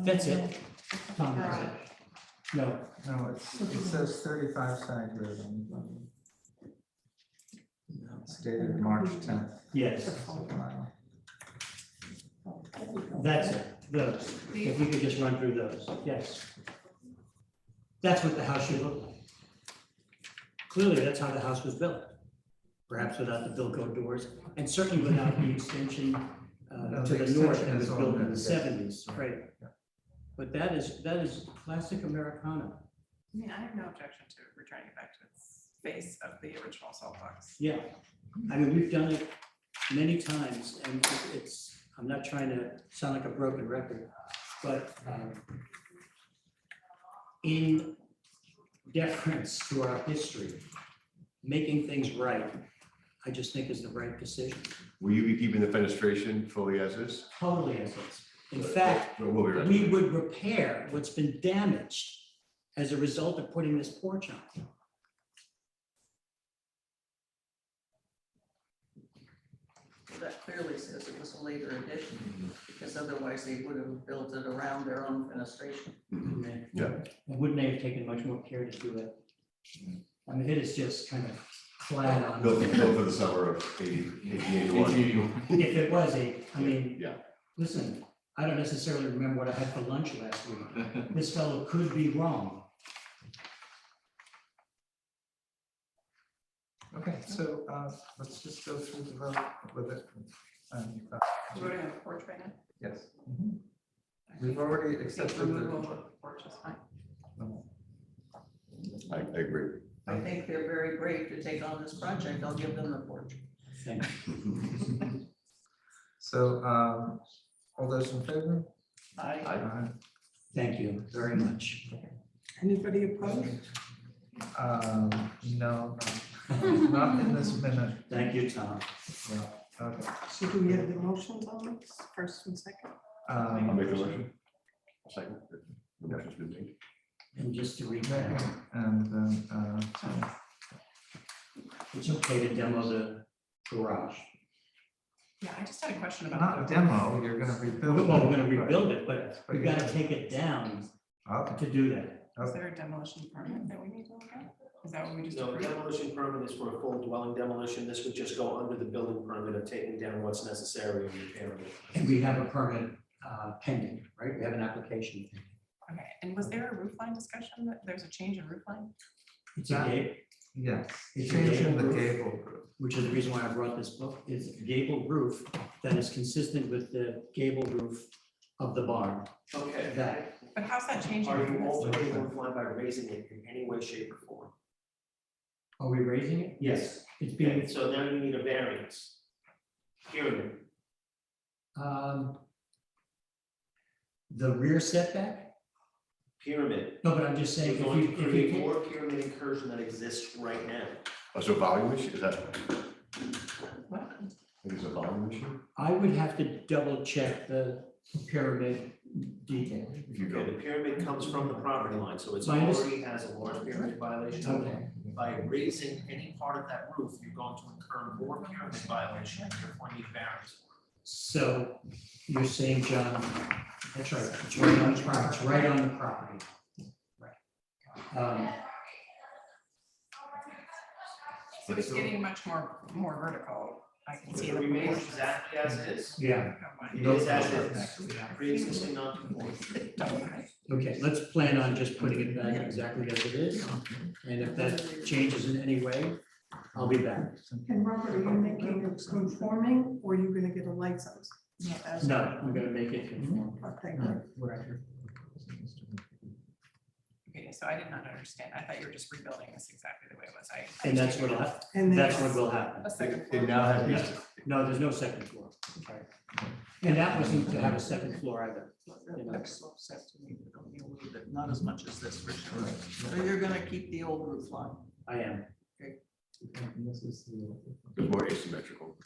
Speaker 10: That's it. Tom, that's it. No,
Speaker 1: No, it says 35 side road on it's dated March 10th.
Speaker 10: yes, that's it, those, if we could just run through those, yes. That's what the house should look like. Clearly, that's how the house was built. Perhaps without the Bilko doors, and certainly without the extension
Speaker 1: No,
Speaker 10: to
Speaker 1: the
Speaker 10: the north
Speaker 1: extension
Speaker 10: that was
Speaker 1: is all
Speaker 10: built in
Speaker 1: new,
Speaker 10: the
Speaker 1: yes.
Speaker 10: seventies, right?
Speaker 1: Yeah.
Speaker 10: But that is classic Americana.
Speaker 4: I mean, I have no objection to returning it back to its face of the original salt box.
Speaker 10: Yeah, I mean, we've done it many times, and it's, I'm not trying to sound like a broken record, but in deference to our history, making things right, I just think is the right decision.
Speaker 5: Will you be keeping the fenestration fully as is?
Speaker 10: Totally as is. In fact,
Speaker 5: We'll be ready.
Speaker 10: we would repair what's been damaged as a result of putting this porch on.
Speaker 2: That clearly says it was a later addition, because otherwise they would have built it around their own fenestration.
Speaker 5: Yeah.
Speaker 10: And wouldn't they have taken much more care to do it? I mean, it is just kind of flat on.
Speaker 5: Built for the summer of 81.
Speaker 10: If it was I mean,
Speaker 5: Yeah.
Speaker 10: listen, I don't necessarily remember what I had for lunch last week. This fellow could be wrong.
Speaker 1: Okay, so let's just go through the vote with it. And,
Speaker 4: Voting on the porch right now?
Speaker 1: yes. We've already accepted
Speaker 4: Removal of
Speaker 1: the.
Speaker 4: the porch is fine.
Speaker 5: I agree.
Speaker 2: I think they're very brave to take on this project. I'll give them the porch.
Speaker 10: Thank you.
Speaker 1: So, all those in favor?
Speaker 2: I,
Speaker 10: Thank you very much.
Speaker 2: anybody opposed?
Speaker 1: No, not in this minute.
Speaker 10: Thank you, Tom.
Speaker 1: Yeah, okay.
Speaker 2: So do we have the motions on this, first and second?
Speaker 5: I'll make the motion. Second. The motion's been made.
Speaker 10: And just to recap,
Speaker 1: And then,
Speaker 10: it's okay to demo the garage.
Speaker 4: Yeah, I just had a question about.
Speaker 1: not a demo, you're gonna rebuild.
Speaker 10: Well,
Speaker 1: it.
Speaker 10: we're gonna rebuild it, but
Speaker 1: But
Speaker 10: we've
Speaker 1: you-
Speaker 10: got to take it down
Speaker 1: Okay,
Speaker 10: to do that.
Speaker 4: Is there a demolition permit that we need to look at? Is that what we just
Speaker 11: No,
Speaker 4: approved?
Speaker 11: demolition permit is for a full dwelling demolition. This would just go under the building permit of taking down what's necessary and repairing it.
Speaker 10: And we have a permit pending, right? We have an application.
Speaker 4: Okay, and was there a roof line discussion that there's a change in roof line?
Speaker 10: It's a
Speaker 1: Yeah.
Speaker 10: gable,
Speaker 1: yes,
Speaker 10: It's a
Speaker 1: changing the
Speaker 10: gable roof.
Speaker 1: gable roof.
Speaker 10: which is the reason why I brought this book, is a gable roof that is consistent with the gable roof of the barn.
Speaker 11: Okay.
Speaker 10: That,
Speaker 4: But how's that changing?
Speaker 11: Are you
Speaker 4: from this?
Speaker 11: altering the roof line by raising it in any way, shape, or form?
Speaker 10: are we raising it? Yes, it's
Speaker 11: Okay,
Speaker 10: being,
Speaker 11: so then you need a variance. Pyramid.
Speaker 10: the rear setback?
Speaker 11: Pyramid.
Speaker 10: No, but I'm just saying,
Speaker 11: You're
Speaker 10: if
Speaker 11: going
Speaker 10: you,
Speaker 11: to
Speaker 10: if you
Speaker 11: create
Speaker 10: take-
Speaker 11: more pyramid incursion than exists right now.
Speaker 5: Oh, so volume issue, is that,
Speaker 4: What?
Speaker 5: I think it's a volume issue?
Speaker 10: I would have to double check the pyramid detail.
Speaker 5: If you go,
Speaker 11: Okay, the pyramid comes from the property line, so it's
Speaker 10: My under-
Speaker 11: already has a large pyramid violation.
Speaker 10: Okay,
Speaker 11: by raising any part of that roof, you're going to incur more pyramid violation, and therefore need variance.
Speaker 10: So you're saying, John, that's right, it's right on the property, it's right on the property. Um,
Speaker 4: So it's getting much more vertical. I can see
Speaker 11: It
Speaker 4: the.
Speaker 11: remains exactly as it is.
Speaker 10: Yeah,
Speaker 11: It is as it is, pre-existing non-conforming.
Speaker 10: okay, let's plan on just putting it back exactly as it is. And if that changes in any way, I'll be back.
Speaker 2: And Robert, are you making it conforming or are you gonna get a license?
Speaker 10: No, I'm gonna make it conform.
Speaker 2: Okay, good.
Speaker 4: Okay, so I did not understand. I thought you were just rebuilding this exactly the way it was.
Speaker 10: And that's what,
Speaker 2: And then-
Speaker 10: that's what will happen.
Speaker 4: A second
Speaker 5: It
Speaker 4: floor.
Speaker 5: now has,
Speaker 10: No, there's no second floor. Sorry. And that wasn't to have a second floor either. You know.
Speaker 12: But not as much as this for sure. So you're gonna keep the old roof line.
Speaker 10: I am.
Speaker 5: it's more asymmetrical.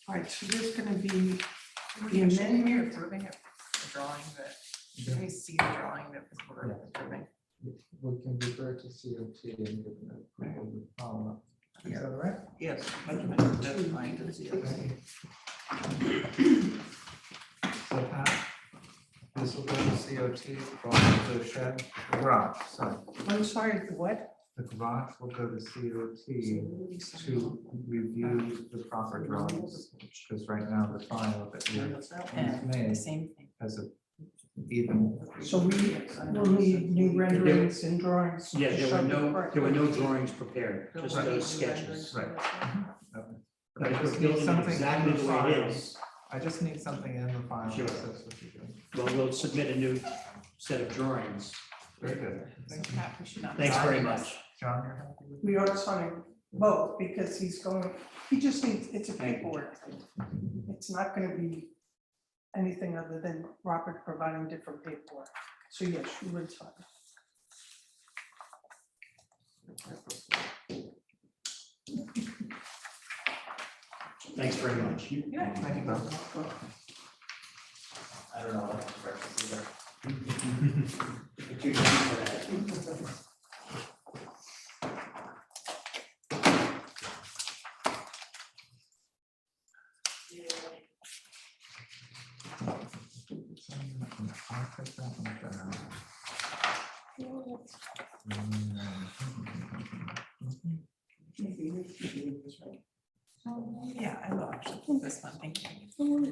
Speaker 2: All right, so there's gonna be the
Speaker 4: Should we be
Speaker 2: amendment.
Speaker 4: approving it, the drawing that, can we see the drawing that we're approving?
Speaker 1: We can refer to COT and give an approval with follow-up. Is that all right?
Speaker 12: Yes, that's fine to see.
Speaker 1: So Pat, this will go to COT, going to the shed, the garage, sorry.
Speaker 2: I'm sorry, what?
Speaker 1: The garage will go to COT to review the proper drawings, because right now the file that you
Speaker 4: And the
Speaker 1: made
Speaker 4: same thing.
Speaker 1: has a even.
Speaker 2: So we will need new renderings and drawings.
Speaker 10: Yeah,
Speaker 2: to
Speaker 10: there
Speaker 2: show
Speaker 10: were
Speaker 2: the
Speaker 10: no,
Speaker 2: correct
Speaker 10: there were no
Speaker 2: location.
Speaker 10: drawings prepared, just those sketches.
Speaker 1: Right.
Speaker 10: But
Speaker 1: I
Speaker 10: if we're
Speaker 1: just need
Speaker 10: building it
Speaker 1: something
Speaker 10: exactly
Speaker 1: in
Speaker 10: the
Speaker 1: the
Speaker 10: way it
Speaker 1: file.
Speaker 10: is,
Speaker 1: I just need something in the file.
Speaker 10: Sure.
Speaker 1: that says what you're doing.
Speaker 10: well, we'll submit a new set of drawings.
Speaker 1: Very good.
Speaker 4: So Pat, we should not.
Speaker 10: Thanks very
Speaker 4: sign
Speaker 10: much.
Speaker 4: this.
Speaker 1: John, you're happy with
Speaker 2: We are signing both because he's going, he just needs, it's a
Speaker 10: Thank you.
Speaker 2: paperwork thing. It's not gonna be anything other than Robert providing different paperwork. So yes, you would sign.
Speaker 10: Thanks very much.
Speaker 4: Yeah.
Speaker 1: Thank you, Bob.
Speaker 7: I don't know what the breakfast is there. You're too young for that.
Speaker 1: I'll take that one down.
Speaker 4: Yeah, I will actually keep this one, thank you.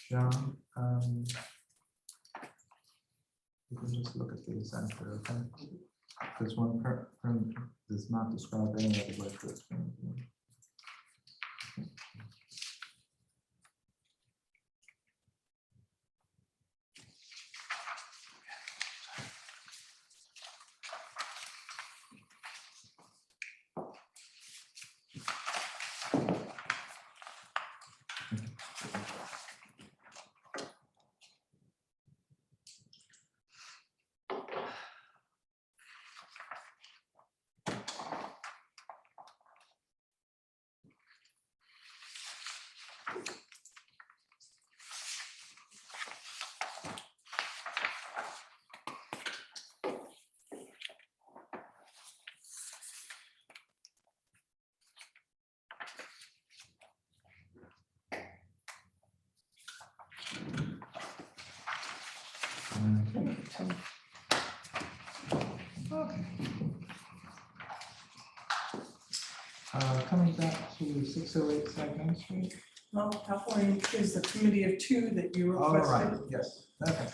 Speaker 1: John, you can just look at these after, okay? Because one permit does not describe any other way to explain. Coming back to 608 South Main Street.
Speaker 2: Well, that one is the committee of two that you
Speaker 1: All right,
Speaker 2: requested.
Speaker 1: yes, okay.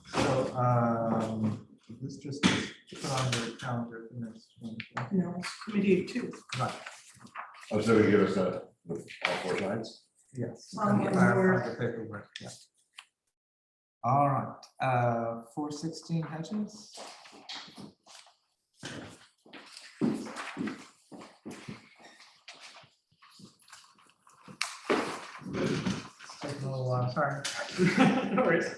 Speaker 1: So, this just is put on your calendar for next one.
Speaker 2: No, it's committee of two.
Speaker 1: Right,
Speaker 5: Oh, so we give us all four sides?
Speaker 1: yes.
Speaker 2: On
Speaker 1: and
Speaker 2: your-
Speaker 1: clarify the paperwork, yeah. All right, 416 Hedges. It's taking a little I'm sorry.
Speaker 13: No worries.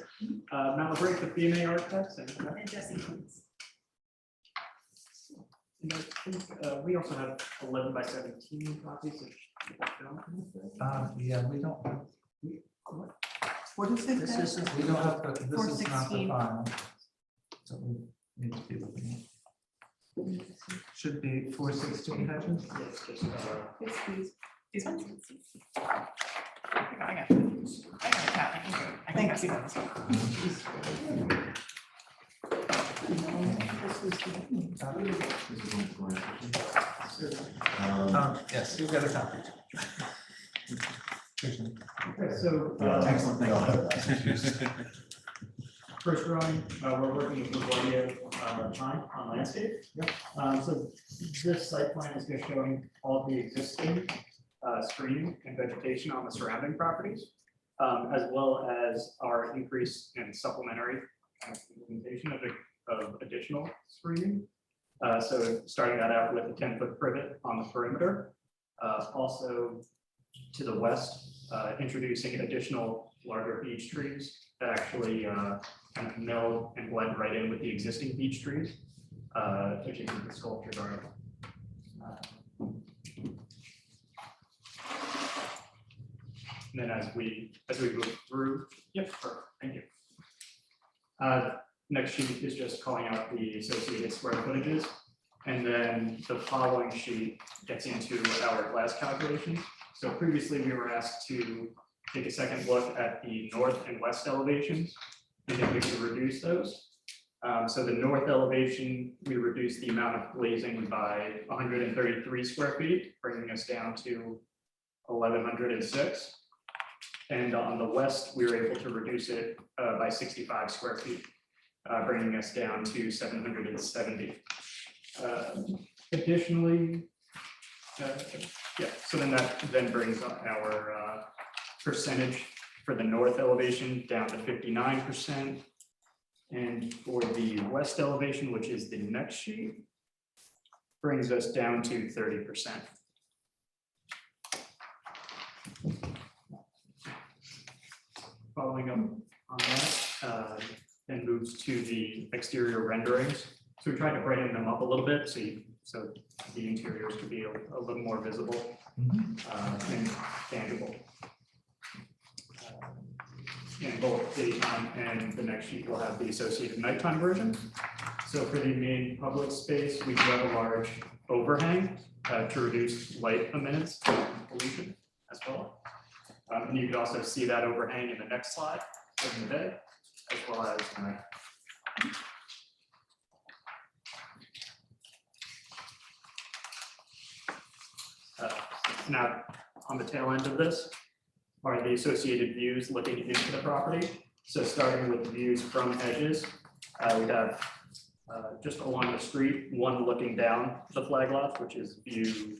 Speaker 13: Mount Break, the BMA architects, and
Speaker 9: And Jesse, please.
Speaker 13: I think, we also have 11 by 17 copies of the film.
Speaker 1: Yeah, we don't,
Speaker 12: What is it?
Speaker 1: this isn't, we don't have, this is not the
Speaker 4: 416.
Speaker 1: final. So we need to be looking at. Should be 416 hedges.
Speaker 13: Yes, just,
Speaker 4: Yes, please. These ones? I got it. I got a copy. I think I see that.
Speaker 1: Yes, you've got a copy.
Speaker 13: okay, so.
Speaker 5: Excellent, thank you.
Speaker 13: First drawing, we're working with LaGuardia time on landscape.
Speaker 5: Yep.
Speaker 13: So this site plan is just showing all the existing screening and vegetation on the surrounding properties, as well as our increase in supplementary implementation of additional screening. So starting that out with a 10-foot privet on the perimeter. Also to the west, introducing additional larger beech trees that actually kind of meld and blend right in with the existing beech trees, adjacent to the sculpture garden. And then as we move through, yep, perfect, thank you. Next sheet is just calling out the associated square footages. And then the following sheet gets into our glass calculations. So previously we were asked to take a second look at the north and west elevations, and if we could reduce those. So the north elevation, we reduced the amount of glazing by 133 square feet, bringing us down to 1,106. And on the west, we were able to reduce it by 65 square feet, bringing us down to 770. Additionally, yeah, so then that then brings our percentage for the north elevation down to 59%. And for the west elevation, which is the next sheet, brings us down to 30%. Following up on that, then moves to the exterior renderings. So we tried to brighten them up a little bit, so the interiors could be a little more visible and tangible. And both daytime and the next sheet will have the associated nighttime version. So for the main public space, we do have a large overhang to reduce light emissions and pollution as well. And you can also see that overhang in the next slide in the day, as well as night. Now, on the tail end of this are the associated views looking into the property. So starting with the views from edges, we have just along the street, one looking down the flag lot, which is view,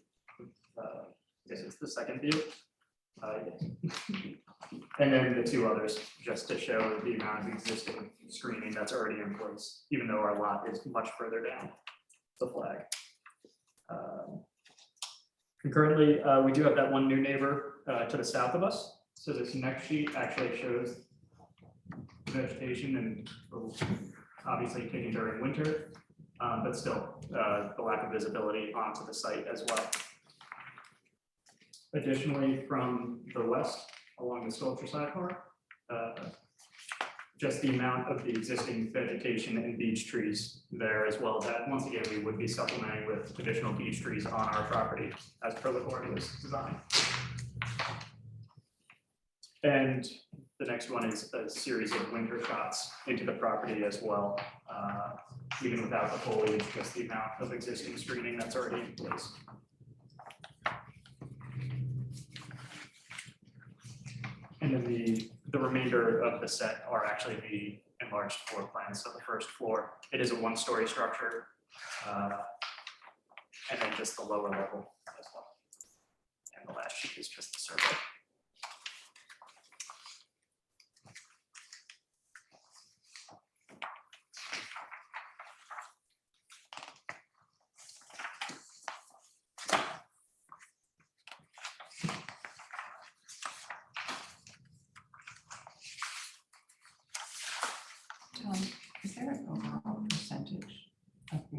Speaker 13: I guess it's the second view. And then the two others, just to show the amount of existing screening that's already in place, even though our lot is much further down the flag. Concurrently, we do have that one new neighbor to the south of us. So this next sheet actually shows vegetation and obviously taken during winter, but still the lack of visibility onto the site as well. Additionally, from the west along the sculpture sidebar, just the amount of the existing vegetation and beech trees there as well, that once again, we would be supplementing with additional beech trees on our property as per the LaGuardia's design. And the next one is a series of winter shots into the property as well. Even without the foliage, just the amount of existing screening that's already in place. And then the remainder of the set are actually the enlarged floor plans. So the first floor, it is a one-story structure. And then just the lower level as well. And the last sheet is just the survey.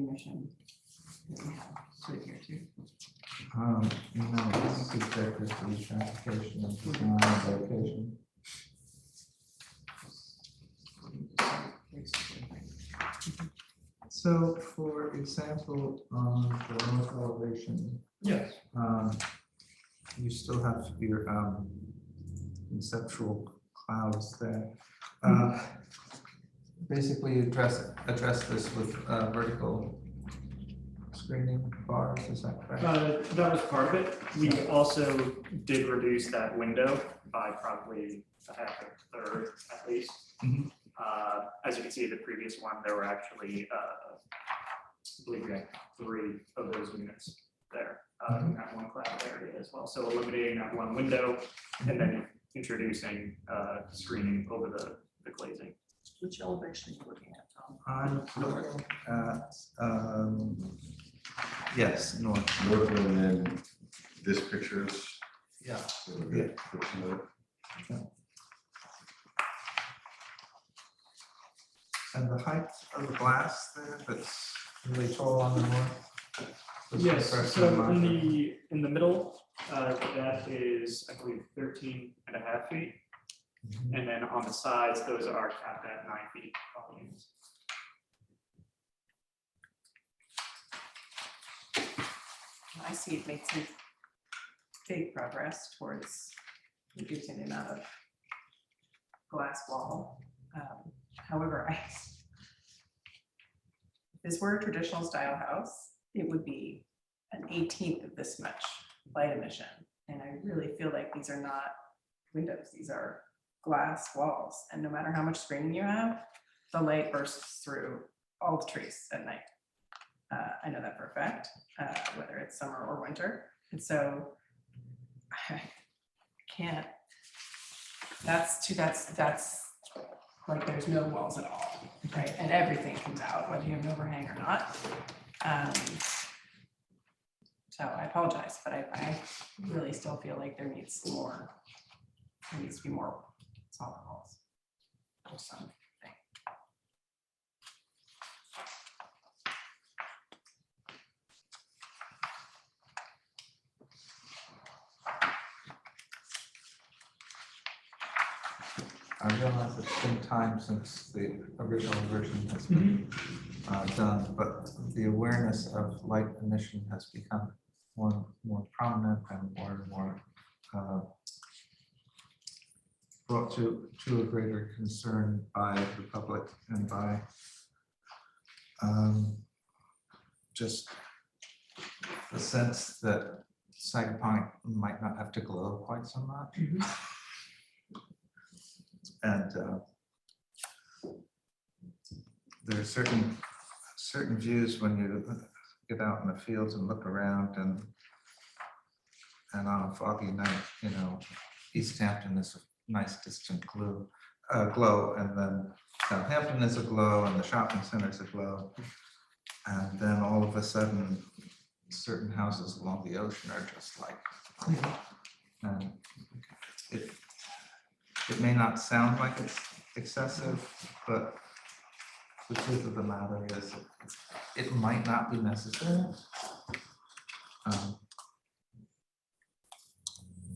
Speaker 4: emission. that we have to adhere to.
Speaker 1: No, this is objective for the transportation and design and location. So for example, on the north elevation,
Speaker 13: Yes.
Speaker 1: you still have your conceptual clouds there. Basically address this with vertical screening bars, is that correct?
Speaker 13: That was part of it. We also did reduce that window by probably a half a third at least.
Speaker 1: Mhm.
Speaker 13: As you can see, the previous one, there were actually, I believe we had 3 of those units there in that one cloud area as well. So eliminating that one window and then introducing screening over the glazing.
Speaker 12: Which elevation are you looking at, Tom?
Speaker 1: I'm looking at, yes, north.
Speaker 5: North and then this picture's.
Speaker 1: Yeah.
Speaker 5: Yeah.
Speaker 1: And the height of the glass there, that's really tall on the north? That's the
Speaker 13: Yes,
Speaker 1: first
Speaker 13: so
Speaker 1: one.
Speaker 13: in the middle, that is, I believe, 13.5 feet. And then on the sides, those are capped at 9 feet volumes.
Speaker 4: I see it made some big progress towards reducing the amount of glass wall. However, if this were a traditional style house, it would be an 18th of this much light emission. And I really feel like these are not windows, these are glass walls. And no matter how much screening you have, the light bursts through all the trees at night. I know that for a fact, whether it's summer or winter. And so I can't, that's like there's no walls at all, right? And everything comes out, whether you have an overhang or not. So I apologize, but I really still feel like there needs to be more solid walls or something.
Speaker 1: I realize it's been time since the original version has been done, but the awareness of light emission has become more prominent and more brought to a greater concern by the public and by just the sense that Sagaponic might not have to glow quite so much. And there are certain views when you get out in the fields and look around and on a foggy night, you know, East Hampton is a nice distant glow, and then Southampton is aglow and the shopping center is aglow. And then all of a sudden, certain houses along the ocean are just like, and it may not sound like it's excessive, but the truth of the matter is it might not be necessary.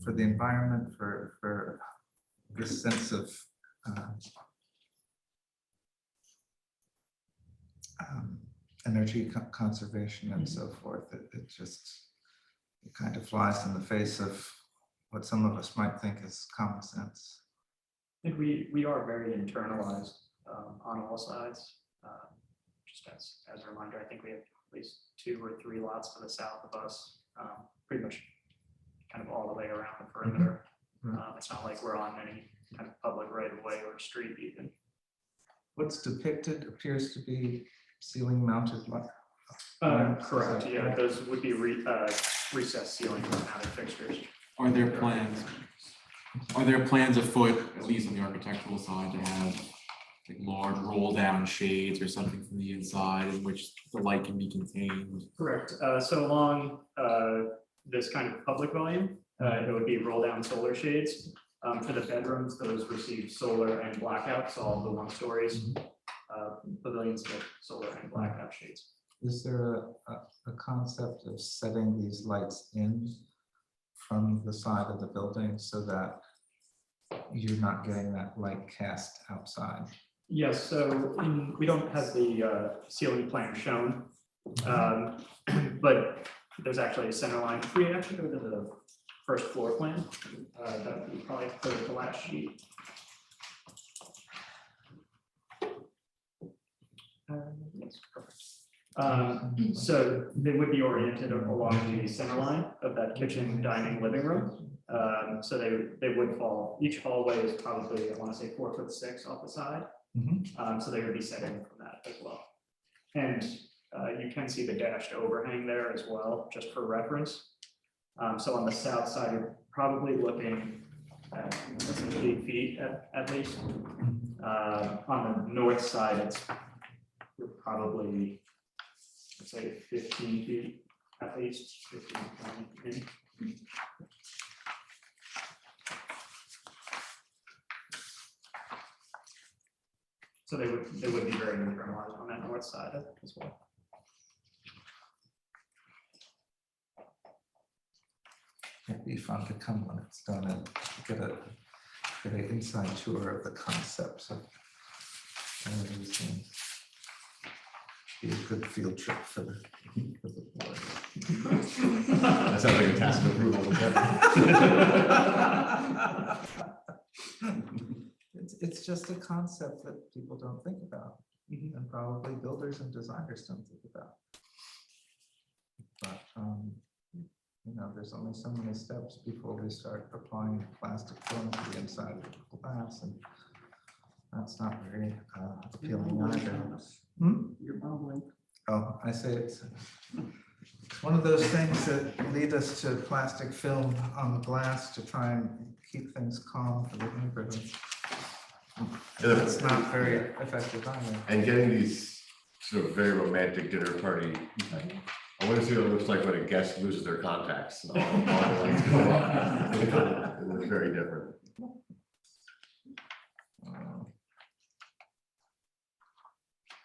Speaker 1: For the environment, for this sense of energy conservation and so forth, it kind of flies in the face of what some of us might think is common sense.
Speaker 13: I think we are very internalized on all sides. Just as a reminder, I think we have at least 2 or 3 lots to the south of us, pretty much kind of all the way around the perimeter. It's not like we're on any kind of public right of way or street even.
Speaker 1: What's depicted appears to be ceiling mounted light.
Speaker 13: Correct, yeah, those would be recessed ceiling mounted fixtures.
Speaker 8: Are there plans afoot, at least on the architectural side, to have like large roll down shades or something from the inside in which the light can be contained?
Speaker 13: Correct. So along this kind of public volume, it would be roll down solar shades. For the bedrooms, those receive solar and blackouts, all of the 1 stories. Pavilions with solar and blackout shades.
Speaker 1: Is there a concept of setting these lights in from the side of the building so that you're not getting that light cast outside?
Speaker 13: Yes, so we don't have the ceiling plan shown. But there's actually a center line. If we actually go to the first floor plan, that would probably put it the last sheet. Yes, perfect. So they would be oriented along the center line of that kitchen, dining, living room. So they would fall, each hallway is probably, I want to say 4'6" off the side. So they would be set in from that as well. And you can see the dashed overhang there as well, just for reference. So on the south side, you're probably looking at 8 feet at least. On the north side, you're probably, let's say 15 feet at least, 15, 20 maybe. So they would be very internalized on that north side as well.
Speaker 1: It'd be fun to come when it's done and get an inside tour of the concepts of all of these things. Be a good field trip for the board.
Speaker 5: That sounds like a tacit approval.
Speaker 1: It's just a concept that people don't think about, and probably builders and designers don't think about. But, you know, there's only so many steps before we start applying plastic film to the inside of the glass, and that's not very appealing either.
Speaker 12: You're mumbling.
Speaker 1: Oh, I say it's one of those things that lead us to plastic film on the glass to try and keep things calm for the neighborhood. It's not very effective either.
Speaker 5: And getting these sort of very romantic dinner party, I want to see what it looks like when a guest loses their contacts. And all the lights go off. It looks very different.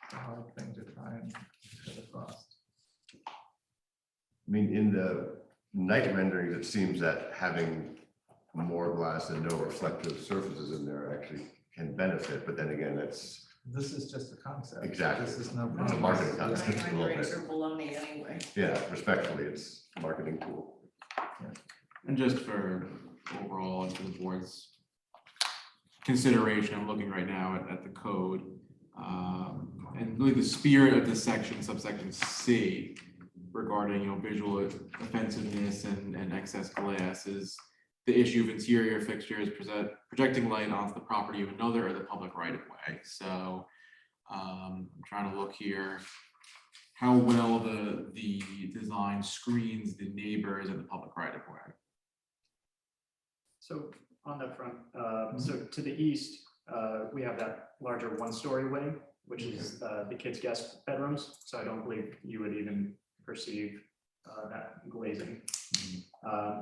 Speaker 1: It's a hard thing to try and get across.
Speaker 5: I mean, in the night renderings, it seems that having more glass and no reflective surfaces in there actually can benefit, but then again,
Speaker 1: This is just a concept.
Speaker 5: exactly.
Speaker 1: This is no.
Speaker 5: It's a marketing
Speaker 12: Night
Speaker 5: concept a little
Speaker 12: renderings
Speaker 5: bit.
Speaker 12: are baloney anyway.
Speaker 5: Yeah, respectfully, it's a marketing tool.
Speaker 8: And just for overall, and for the board's consideration, I'm looking right now at the code. And really the spirit of this section, subsection C, regarding, you know, visual offensiveness and excess glass is the issue of interior fixtures projecting light onto the property of another or the public right of way. So I'm trying to look here, how well the design screens the neighbors and the public right of way.
Speaker 13: So on the front, so to the east, we have that larger one-story wing, which is the kids' guest bedrooms. So I don't believe you would even perceive that glazing.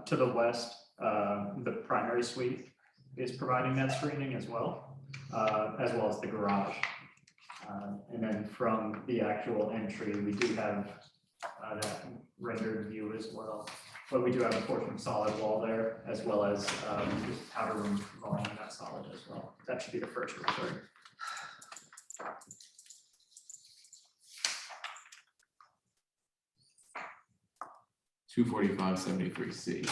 Speaker 13: To the west, the primary suite is providing that screening as well as the garage. And then from the actual entry, we do have that rendered view as well. But we do have a portion of solid wall there, as well as just powder room volume in that solid as well. That should be the first recording.
Speaker 8: (24573C).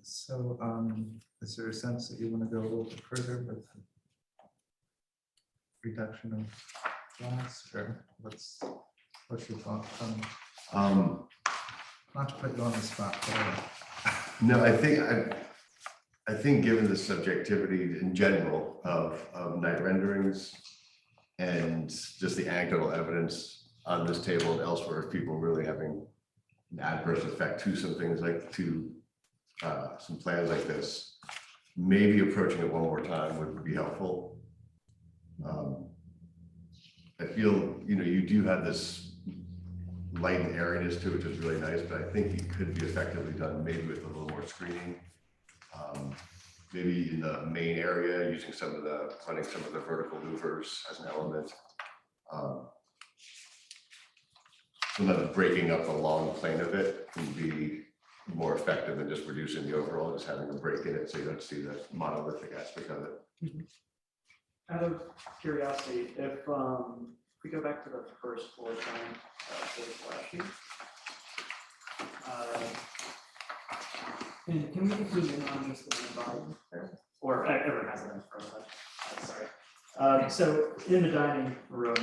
Speaker 1: So, is there a sense that you want to go a little bit further with reduction of glass, or what's your thought on? Not to put you on the spot, but
Speaker 5: No, I think given the subjectivity in general of night renderings and just the anecdotal evidence on this table and elsewhere of people really having an adverse effect to some things like some plans like this, maybe approaching it one more time would be helpful. I feel, you know, you do have this light and airiness to it, which is really nice, but I think it could be effectively done maybe with a little more screening. Maybe in the main area, using running some of the vertical louvers as an element. So that breaking up the long plane of it can be more effective than just reducing the overall, just having a break in it so you don't see the monolithic aspect of it.
Speaker 13: Out of curiosity, if we go back to the first floor plan, for the flash sheet. And can we include in on just the main bottom there? Or everyone has it in front of us, sorry. So in the dining room,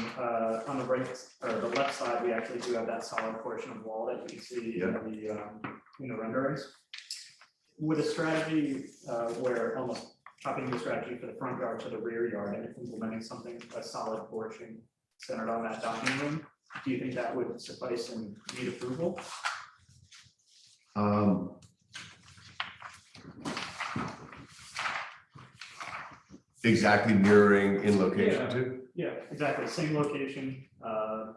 Speaker 13: on the right, or the left side, we actually do have that solid portion of wall that you can see in the renderings. With a strategy where almost copying the strategy for the front yard to the rear yard and implementing something, a solid portion centered on that dining room, do you think that would suffice and need approval?
Speaker 5: Exactly mirroring in location too?
Speaker 13: Yeah, exactly, same location.
Speaker 4: I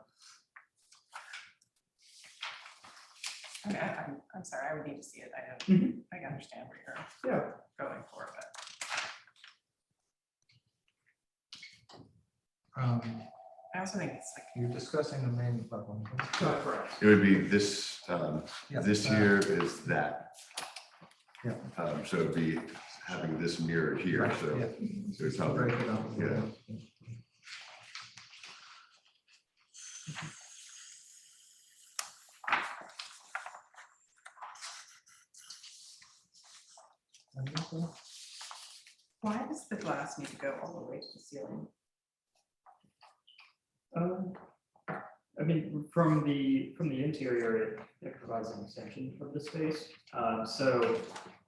Speaker 4: mean, I'm sorry, I would need to see it. I don't, I understand where you're going for, but. I also think it's like.
Speaker 1: You're discussing the main level.
Speaker 13: Correct.
Speaker 5: It would be this,
Speaker 1: Yeah.
Speaker 5: this here is that.
Speaker 1: Yeah.
Speaker 5: So it'd be having this mirror here,
Speaker 1: Right,
Speaker 5: so.
Speaker 1: yeah.
Speaker 5: So it's
Speaker 1: So
Speaker 5: how,
Speaker 1: break it up. a little
Speaker 5: yeah.
Speaker 1: bit.
Speaker 4: Why does the glass need to go all the way to the ceiling?
Speaker 13: I mean, from the interior, it provides an extension of the space.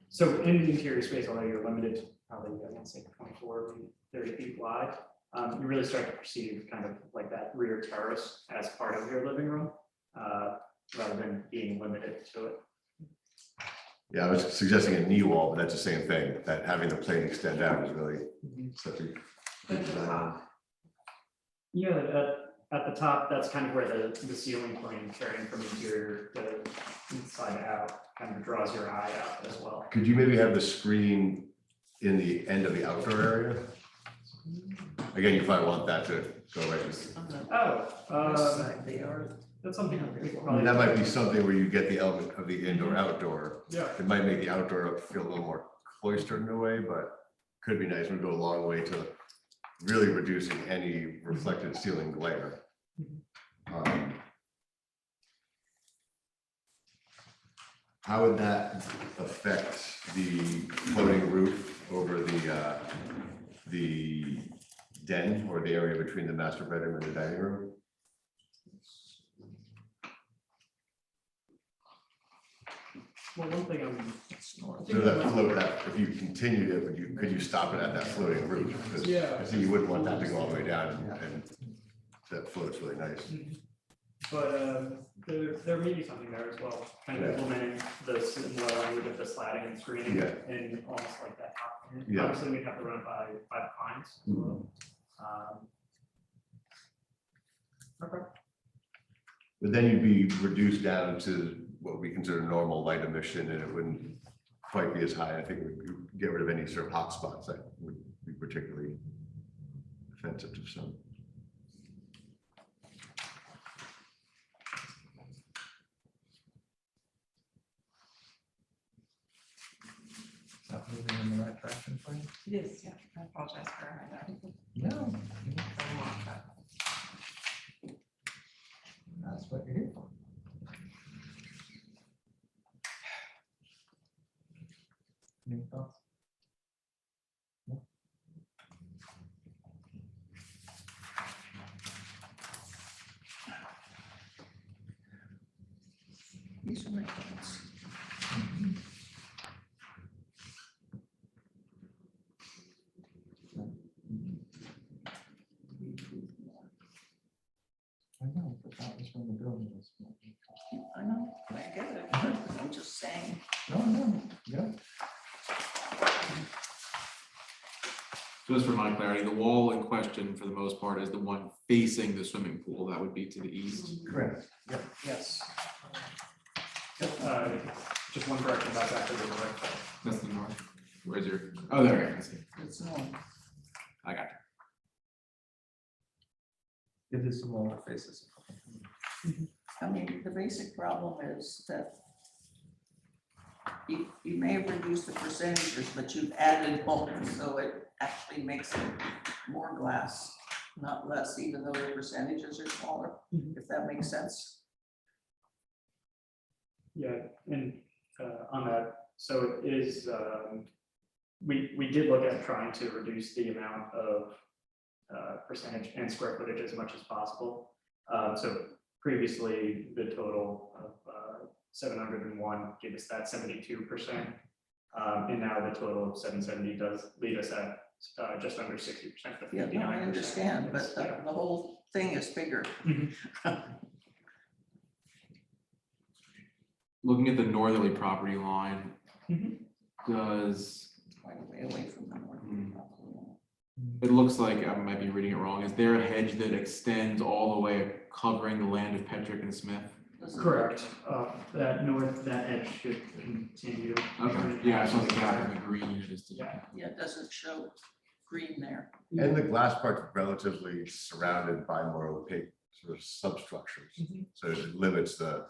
Speaker 13: So in the interior space, although you're limited to probably, I would say 24, 30 feet wide, you really start to perceive kind of like that rear terrace as part of your living room, rather than being limited to it.
Speaker 5: Yeah, I was suggesting a knee wall, but that's the same thing, that having the plane extend out is really such a good design.
Speaker 13: Yeah, at the top, that's kind of where the ceiling plane carrying from interior to inside out kind of draws your eye out as well.
Speaker 5: Could you maybe have the screen in the end of the outdoor area? Again, you probably want that to go away.
Speaker 13: That's something we could
Speaker 5: I mean,
Speaker 13: probably.
Speaker 5: that might be something where you get the element of the indoor outdoor.
Speaker 13: Yeah.
Speaker 5: It might make the outdoor feel a little more cloistered in a way, but could be nice and go a long way to really reducing any reflected ceiling glare. How would that affect the floating roof over the den or the area between the master bedroom and the dining room?
Speaker 13: Well, one thing
Speaker 5: So that float, that if you continued it, could you stop it at that floating roof? Because
Speaker 13: Yeah.
Speaker 5: I think you wouldn't want that to go all the way down, and that float's really nice.
Speaker 13: But there may be something there as well, kind of
Speaker 5: Yeah.
Speaker 13: implementing the similar language of the slatting and screening
Speaker 5: Yeah.
Speaker 13: and almost like that top.
Speaker 5: Yeah.
Speaker 13: Obviously, we'd have to run it by the pines. Okay.
Speaker 5: But then you'd be reduced down to what we consider normal light emission, and it wouldn't quite be as high. I think we'd get rid of any sort of hot spots that would be particularly offensive to some.
Speaker 1: Not moving in the right direction for you?
Speaker 4: It is, yeah, I apologize for that.
Speaker 1: No. That's what you're here for. Any thoughts? No?
Speaker 12: These are my thoughts.
Speaker 1: I know, but that was when the building was.
Speaker 12: I know, I get it, I'm just saying.
Speaker 1: No, yeah.
Speaker 5: So
Speaker 8: just for my clarity, the wall in question for the most part is the one facing the swimming pool. That would be to the east.
Speaker 1: Correct.
Speaker 12: Yes.
Speaker 13: Just one correction, that's actually the right side.
Speaker 8: That's the north. Where's your, oh, there, I see.
Speaker 12: It's no.
Speaker 8: I got
Speaker 1: It is the wall that faces.
Speaker 12: I mean, the basic problem is that you may have reduced the percentages, but you've added bulk, so it actually makes it more glass, not less, even though the percentages are smaller, if that makes sense.
Speaker 13: Yeah, and on that, so it is, we did look at trying to reduce the amount of percentage and square footage as much as possible. So previously, the total of 701 gave us that 72%. And now the total of 770 does leave us at just under 60%.
Speaker 12: Yeah, no, I understand, but the whole thing is bigger.
Speaker 8: Looking at the northerly property line, does,
Speaker 12: Quite a way away from the north.
Speaker 8: it looks like I might be reading it wrong. Is there a hedge that extends all the way covering the land of Petrick and Smith?
Speaker 13: Correct. That edge should continue.
Speaker 8: Okay, yeah, I saw the gap in the green. It is.
Speaker 13: Yeah.
Speaker 12: Yeah, it doesn't show green there.
Speaker 5: And the glass part's relatively surrounded by more opaque sort of substructures. So it limits the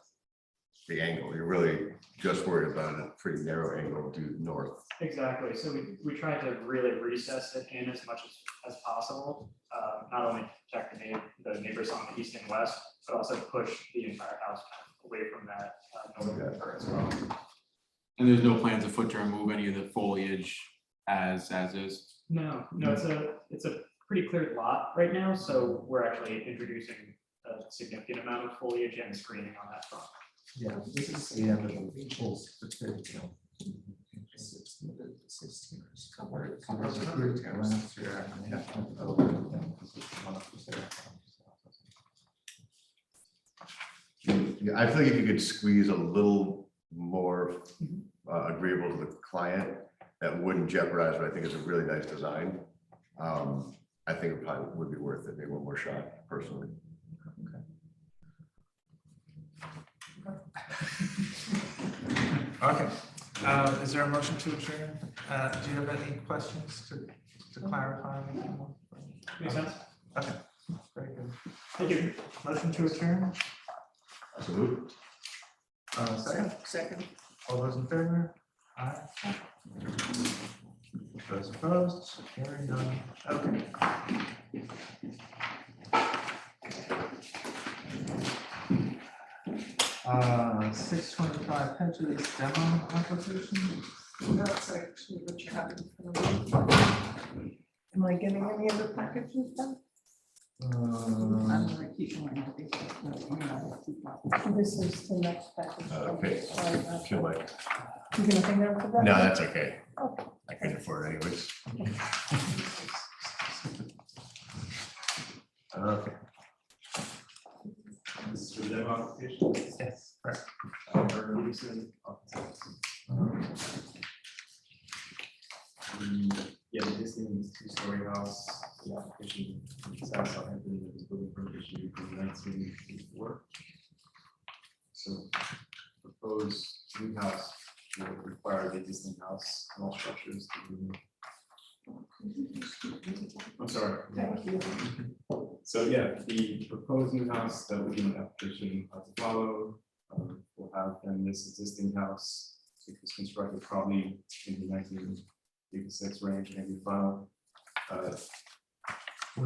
Speaker 5: angle. You're really just worried about a pretty narrow angle due north.
Speaker 13: Exactly. So we tried to really recess it in as much as possible. Not only protect the neighbors on the east and west, but also push the entire house away from that northern curve as well.
Speaker 8: And there's no plans afoot to remove any of the foliage as is?
Speaker 13: No, it's a pretty cleared lot right now, so we're actually introducing a significant amount of foliage and screening on that front.
Speaker 1: Yeah, this is the end of the pool's material. Covers the roof, last year, and half of the over.
Speaker 5: Yeah, I feel like if you could squeeze a little more agreeable to the client, that wouldn't jeopardize what I think is a really nice design. I think it probably would be worth it, maybe one more shot personally.
Speaker 1: Okay, is there a motion to adjourn? Do you have any questions to clarify anything more?
Speaker 13: Makes sense?
Speaker 1: Okay, very good.
Speaker 13: Thank you.
Speaker 1: Motion to adjourn,
Speaker 5: So
Speaker 1: second,
Speaker 12: Second.
Speaker 1: all those in favor? Aye. Those opposed, hearing none, okay. 625 Hedges demo application.
Speaker 2: That's actually what you have in front of you. Am I getting any of the packages done?
Speaker 12: I'm gonna keep mine. I think that's not-
Speaker 2: This is the next package.
Speaker 5: Okay. Feel like,
Speaker 2: You're gonna hang out for that?
Speaker 5: no, that's okay.
Speaker 2: Okay.
Speaker 5: I can afford it anyways.
Speaker 1: Okay.
Speaker 3: This is the demo application.
Speaker 1: Yes, correct.
Speaker 3: Yeah, the existing two-story house, the application, Southampton, that was building permit issued in 1984. So proposed new house would require the existing house and all structures to be. I'm sorry.
Speaker 2: Thank you.
Speaker 3: So yeah, the proposed new house that would be an application to follow will have then this existing house, which was constructed probably in the 1986 range, maybe final.
Speaker 1: Was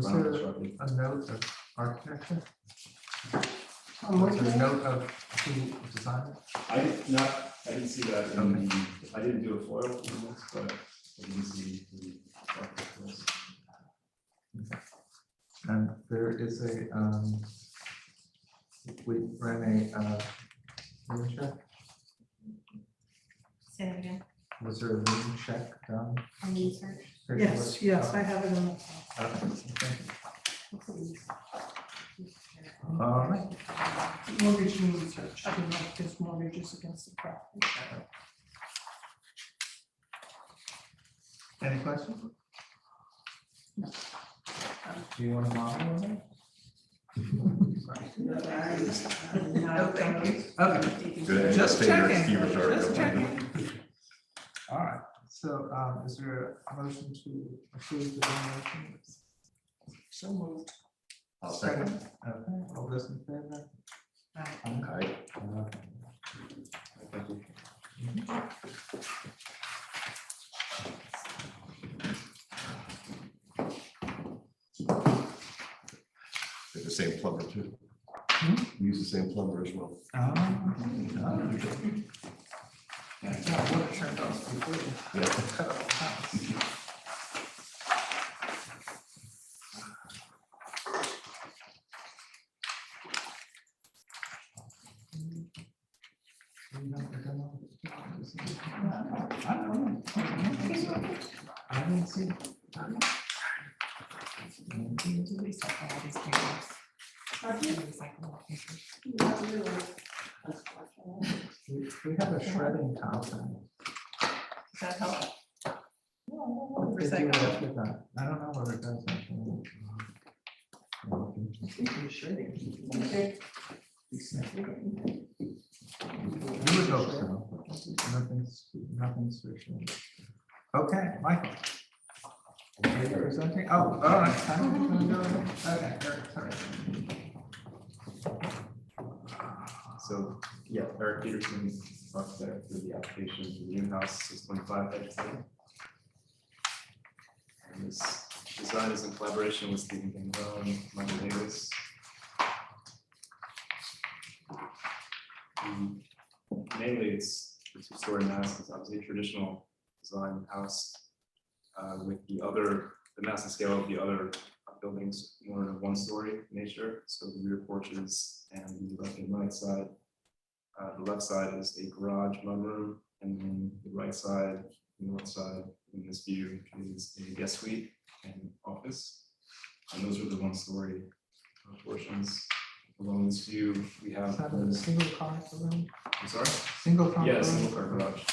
Speaker 3: final
Speaker 1: there
Speaker 3: construction.
Speaker 1: a note of architecture?
Speaker 2: I'm
Speaker 1: Was there a
Speaker 2: looking.
Speaker 1: note of who designed it?
Speaker 3: I didn't see that in the, I didn't do a foil on this, but I didn't see the architect list.
Speaker 1: And there is a, we ran a, room check.
Speaker 9: Say that again,
Speaker 1: Was there a room check done?
Speaker 9: on research.
Speaker 2: Yes, I have it in the.
Speaker 1: Okay. All right.
Speaker 2: Mortgage research, I don't know if there's mortgages against the property.
Speaker 1: Any questions? Do you want to model it?
Speaker 12: No,
Speaker 4: thank you.
Speaker 1: Okay,
Speaker 5: Good.
Speaker 1: just
Speaker 5: Favorite
Speaker 1: checking,
Speaker 5: ski resort.
Speaker 1: just checking. All right, so is there a motion to approve the donation?
Speaker 12: So moved.
Speaker 5: I'll second.
Speaker 1: Okay, all those in favor?
Speaker 5: Aye.
Speaker 11: Thank you.
Speaker 5: They're the same plumber too. We use the same plumber as well.
Speaker 1: Yeah, I would have turned off before you
Speaker 5: Yeah.
Speaker 1: cut off the house. I didn't see.
Speaker 4: Recycle all these papers. Recycle all papers.
Speaker 1: We have a shredding company.
Speaker 4: Does that help?
Speaker 1: What did you ask with that? I don't know whether it does actually. You would hope so. Nothing's for sure. Okay, Michael. Are you presenting? Oh, all right. Okay, Eric, sorry.
Speaker 14: So, yeah, Eric Peterson, architect for the application for the new house, 625 Edgerton. And this design is in collaboration with Stephen Campbell and Michael Davis. Mainly, it's a two-story mass. It's obviously a traditional design house with the massive scale of the other buildings more in a one-story nature. So the rear porches and the left and right side. The left side is a garage mudroom, and then the right side, the north side in this view is a guest suite and office. And those are the one-story portions. Along this view, we have.
Speaker 1: Is that a single car room?
Speaker 14: I'm sorry?
Speaker 1: Single car?
Speaker 14: Yeah,
Speaker 1: room?
Speaker 14: single car garage.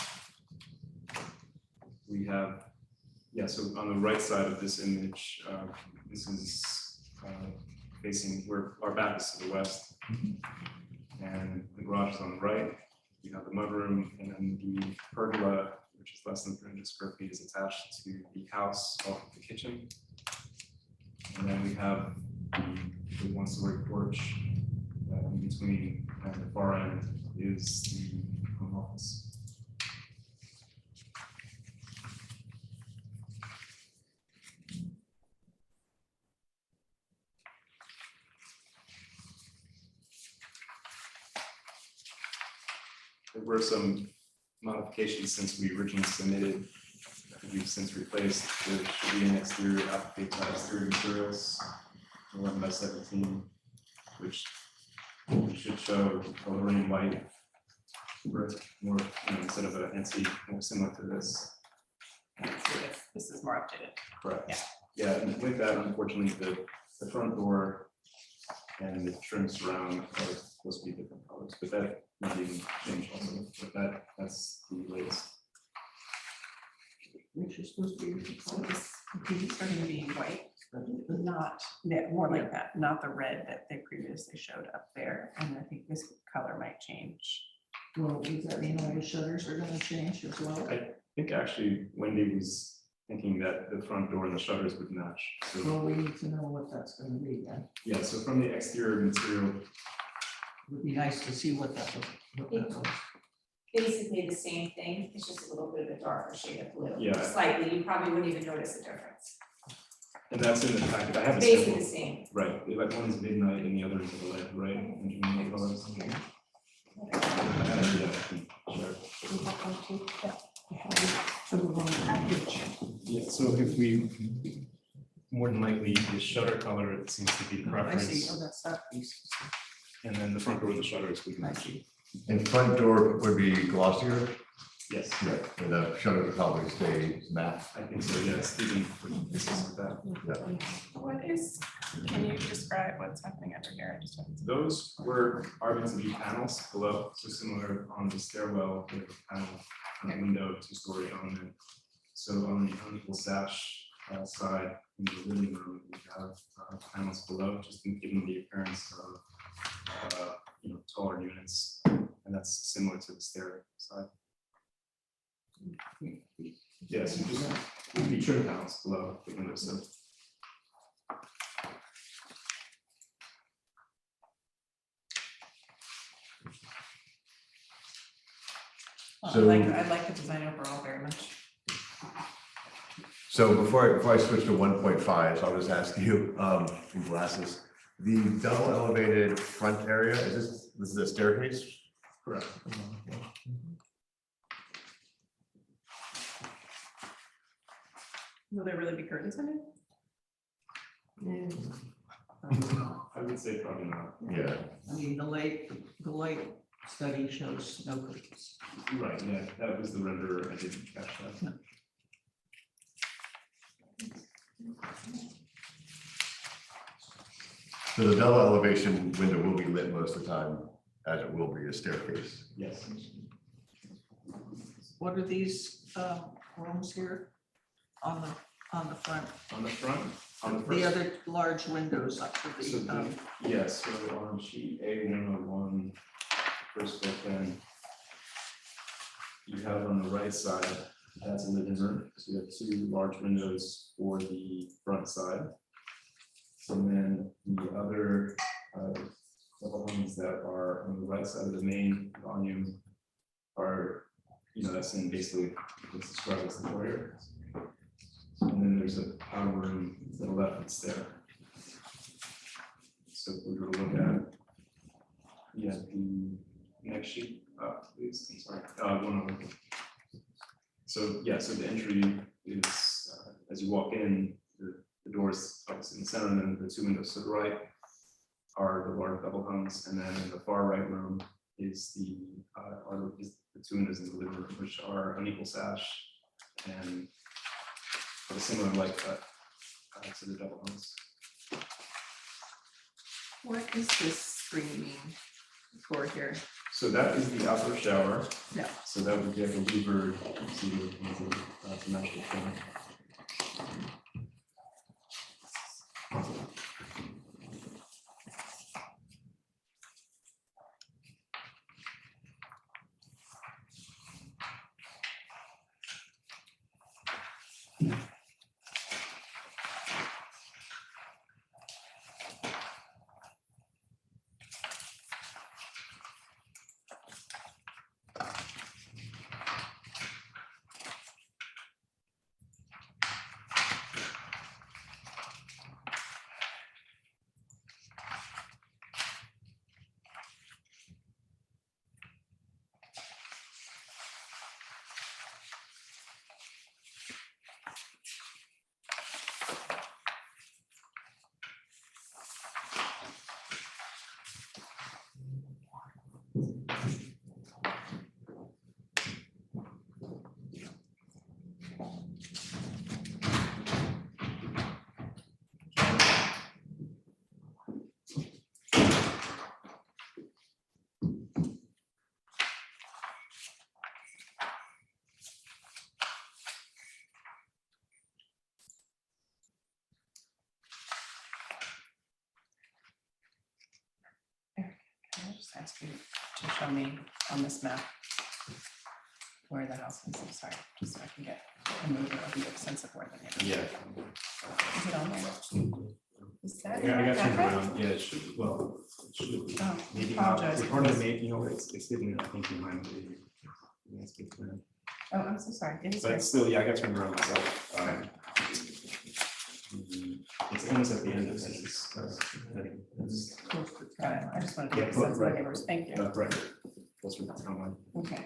Speaker 14: We have, yeah, so on the right side of this image, this is facing where our back is to the west. And the garage is on the right. We have the mudroom, and then the pergola, which is less than 300 square feet, is attached to the house off of the kitchen. And then we have the one-story porch in between, and the far end is the home office. There were some modifications since we originally submitted. We've since replaced. There should be an exterior application by exterior materials, 11 by 17, which should show coloring in white, where it's more, instead of an NC, more similar to this.
Speaker 4: This is more updated.
Speaker 14: Correct. Yeah, and with that, unfortunately, the front door and the trim surround are supposed to be different colors, but that might even change also. But that's the latest.
Speaker 12: Which is supposed to be.
Speaker 4: So this is starting to be white, not, yeah, more like that, not the red that they previously showed up there. And I think this color might change.
Speaker 12: Well, does that mean all the shutters are gonna change as well?
Speaker 14: I think actually Wendy was thinking that the front door and the shutters would match. So,
Speaker 12: Well, we need to know what that's gonna be then.
Speaker 14: yeah, so from the exterior material,
Speaker 12: Would be nice to see what that was.
Speaker 9: Basically the same thing, it's just a little bit of a darker shade of blue.
Speaker 14: Yeah.
Speaker 9: Slightly, you probably wouldn't even notice the difference.
Speaker 14: and that's in the packet, I have a
Speaker 9: Basically the
Speaker 14: sample.
Speaker 9: same.
Speaker 14: Right, like one is midnight and the other is the lead, right? Engineering colors. I have it, yeah, sure. Yeah, so if we, more than likely, the shutter color seems to be the
Speaker 12: I
Speaker 14: preference.
Speaker 12: see, oh, that's that piece.
Speaker 14: And then the front door with the shutters would
Speaker 12: I
Speaker 14: match.
Speaker 12: see.
Speaker 5: And front door would be glossier,
Speaker 14: Yes,
Speaker 5: yeah, and the shutter would probably stay matte.
Speaker 14: I think so, yeah, Stephen would assist with that.
Speaker 4: What is, can you describe what's happening under here? I just wanted to-
Speaker 14: Those were Ahrb to be panels below, so similar on the stairwell with a panel, a window, two-story element. So on the equal sash, side in the living room, we have panels below, just to give them the appearance of, taller units. And that's similar to the stair side. Yes, you just would be trim panels below the windowsill.
Speaker 4: I like the design overall very much.
Speaker 5: So before I switch to 1.5, so I'll just ask you, in glasses, the double elevated front area, this is a staircase?
Speaker 14: Correct.
Speaker 4: Will there really be curtains in it?
Speaker 14: I would say probably not.
Speaker 5: Yeah.
Speaker 12: I mean, the light study shows no curtains.
Speaker 14: Right, yeah, that was the render, I didn't catch that.
Speaker 5: So the double elevation window will be lit most of the time, as it will be a staircase.
Speaker 14: Yes.
Speaker 12: What are these rooms here on the front?
Speaker 14: On the front, on the
Speaker 12: The
Speaker 14: first.
Speaker 12: other large windows up to
Speaker 14: So
Speaker 12: the,
Speaker 14: yes, so on sheet A101, first book, then you have on the right side, that's a living room. So you have two large windows for the front side. And then the other couple ones that are on the right side of the main volume are, that's in basically what's described as the foyer. And then there's a powder room to the left that's there. So if we were to look at, the next sheet, please, I'm sorry, one over. So, so the entry is, as you walk in, the doors obviously in the center, and then the two windows to the right are the large double hungs, and then in the far right room is the two windows in the living room, which are unequal sash and a similar light cut to the double hungs.
Speaker 4: What is this screening for here?
Speaker 14: So that is the outdoor shower.
Speaker 4: Yeah.
Speaker 14: So that would get a louvered seated to match the thing.
Speaker 4: Can I just ask you to show me on this map where the house is? I'm sorry, just so I can get a movie of the sense of where the neighborhood is. It on there? Is that?
Speaker 14: Yeah, I got you
Speaker 4: okay?
Speaker 14: around. Yeah, it should, well, it should be.
Speaker 4: Oh,
Speaker 14: Maybe not.
Speaker 4: apologize.
Speaker 14: It's part of the main, it's hidden, I think, behind the landscape plan.
Speaker 4: Oh, I'm so sorry. It is
Speaker 14: But
Speaker 4: here.
Speaker 14: still, I got turned around myself. It's almost at the end of this.
Speaker 4: Got it. I just wanted to
Speaker 14: Yeah,
Speaker 4: get a sense of the
Speaker 14: right.
Speaker 4: neighbors. Thank you.
Speaker 14: Right. Closer to the town line.
Speaker 4: Okay.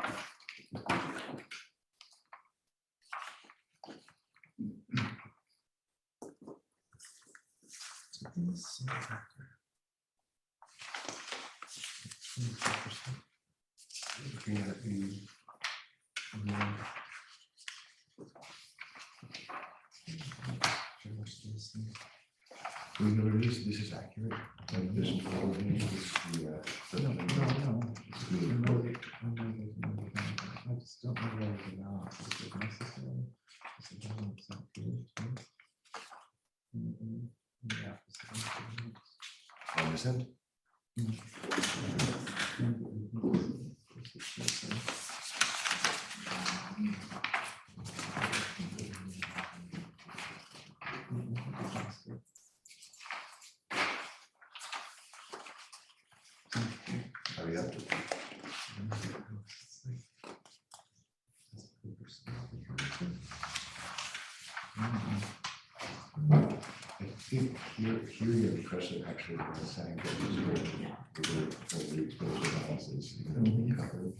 Speaker 5: We know this is accurate. And this is all we need, this is the,
Speaker 1: No, I just don't know where it is now. Is it necessary? Is it necessary?
Speaker 5: 100%. Hurry up. I think here your impression actually was saying that it was the exposure balances, you know, the cover.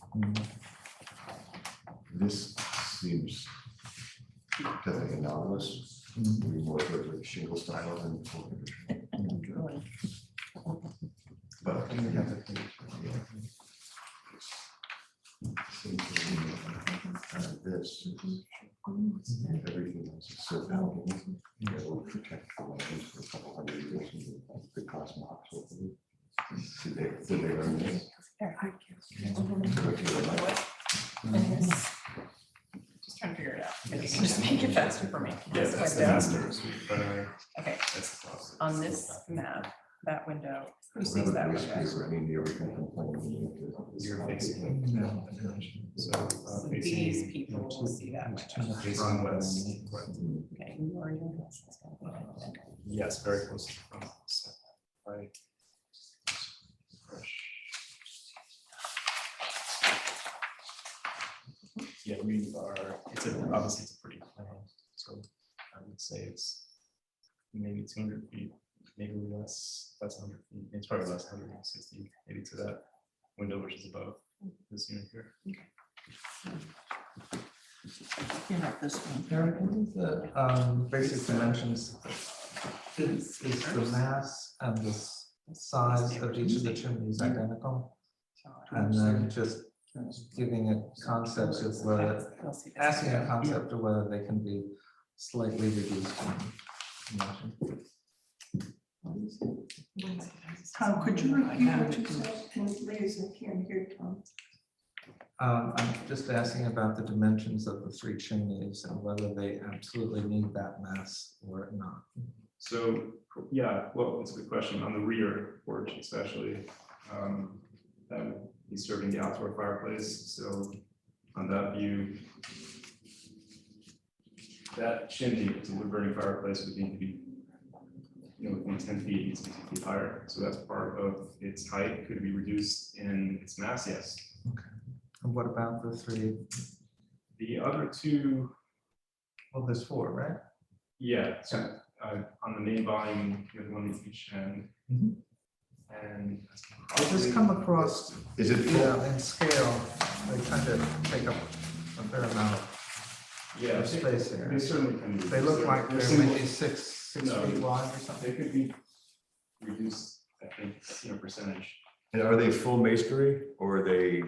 Speaker 5: This seems definitely anomalous, maybe more sort of like shingle style than full condition. But we have the page. Seems to be, this, everything else is so valuable. It will protect the land for a couple hundred years and the cosmos. Hopefully. Did they learn this?
Speaker 4: Just trying to figure it out. If you can just make it faster for me.
Speaker 14: Yeah,
Speaker 4: This
Speaker 14: that's the
Speaker 4: window.
Speaker 14: master's primary.
Speaker 4: Okay,
Speaker 14: That's the process.
Speaker 4: on this map, that window, who sees
Speaker 5: Whatever
Speaker 4: that
Speaker 5: the risk
Speaker 4: window?
Speaker 5: is, I mean, you ever can complain.
Speaker 14: You're facing. So
Speaker 4: These
Speaker 14: facing
Speaker 4: people will see that window.
Speaker 14: facing west.
Speaker 4: Okay, you are in your house. That's gonna be good.
Speaker 14: Yes, very close to the front. So, right. Yeah, we are, obviously it's a pretty plan, so I would say it's maybe 200 feet, maybe less, that's 100 feet, it's probably less, 160, maybe to that window which is above this unit here.
Speaker 12: You have this one.
Speaker 1: Eric, what is the basic dimensions? Is the mass and the size of each of the chimneys identical? And then just giving a concept of whether,
Speaker 4: They'll see this.
Speaker 1: asking a concept of whether they can be slightly reduced in dimension.
Speaker 2: Tom, could you repeat what you said, please? I can't hear Tom.
Speaker 1: I'm just asking about the dimensions of the three chimneys and whether they absolutely need that mass or not.
Speaker 14: So, yeah, well, it's a good question. On the rear porch especially, that would be serving the outdoor fireplace. So on that view, that chimney, it's a wood burning fireplace, would need to be, within 10 feet, it needs to be 2 feet higher. So that's part of its height. Could be reduced in its mass, yes.
Speaker 1: Okay. And what about the three?
Speaker 14: The other two,
Speaker 1: Well, there's 4, right?
Speaker 14: yeah, so on the main volume, you have one at each end.
Speaker 1: Mhm.
Speaker 14: And
Speaker 1: Does this come across,
Speaker 5: Is it
Speaker 1: in scale, they kind of take up a fair amount
Speaker 14: yeah,
Speaker 1: of space here.
Speaker 14: they certainly can be.
Speaker 1: They look like they're
Speaker 14: single-
Speaker 1: maybe six
Speaker 14: No.
Speaker 1: feet wide or something.
Speaker 14: They could be reduced, I think, percentage.
Speaker 5: And are they full masonry or are they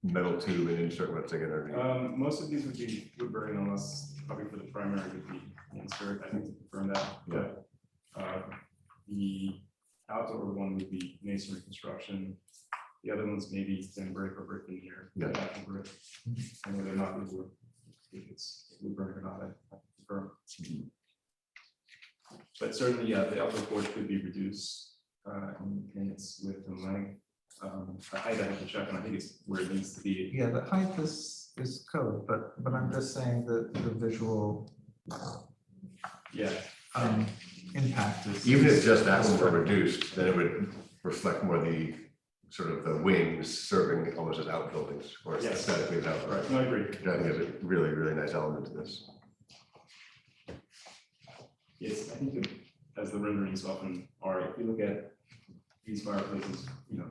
Speaker 5: metal tube and insert what's together?
Speaker 14: Most of these would be wood burning unless probably for the primary would be insert, I think to confirm that, but the outdoor one would be masonry construction. The other ones maybe thin brick or brick veneer.
Speaker 5: Yeah.
Speaker 14: Natural brick. And whether or not we would, if it's wood burning or not, I have to confirm. But certainly, yeah, the outdoor porch could be reduced in its width and length. The height I have to check, and I think it's where it needs to be.
Speaker 1: Yeah, the height is code, but I'm just saying that the visual
Speaker 14: Yeah,
Speaker 1: impact is.
Speaker 5: Even if just that one were reduced, then it would reflect more the sort of the wings serving almost as outbuildings or
Speaker 14: Yes.
Speaker 5: aesthetically as outbuildings.
Speaker 14: right, no, I agree.
Speaker 5: Which I think is a really, really nice element to this.
Speaker 14: Yes, I think as the renderings often are, if you look at these fireplaces,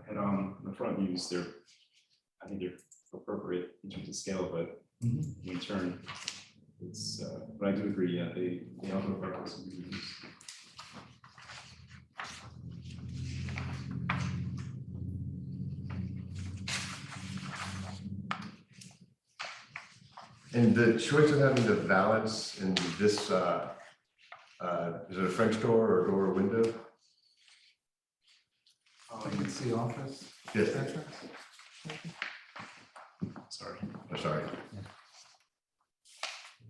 Speaker 14: head on the front views, I think they're appropriate in terms of scale, but in turn, it's, but I do agree, yeah, the outdoor fireplace would be reduced.
Speaker 5: And the choice of having the valance in this, is it a French door or door or window?
Speaker 1: I think it's the office
Speaker 5: Yes,
Speaker 1: entrance.
Speaker 14: Sorry.
Speaker 5: I'm sorry.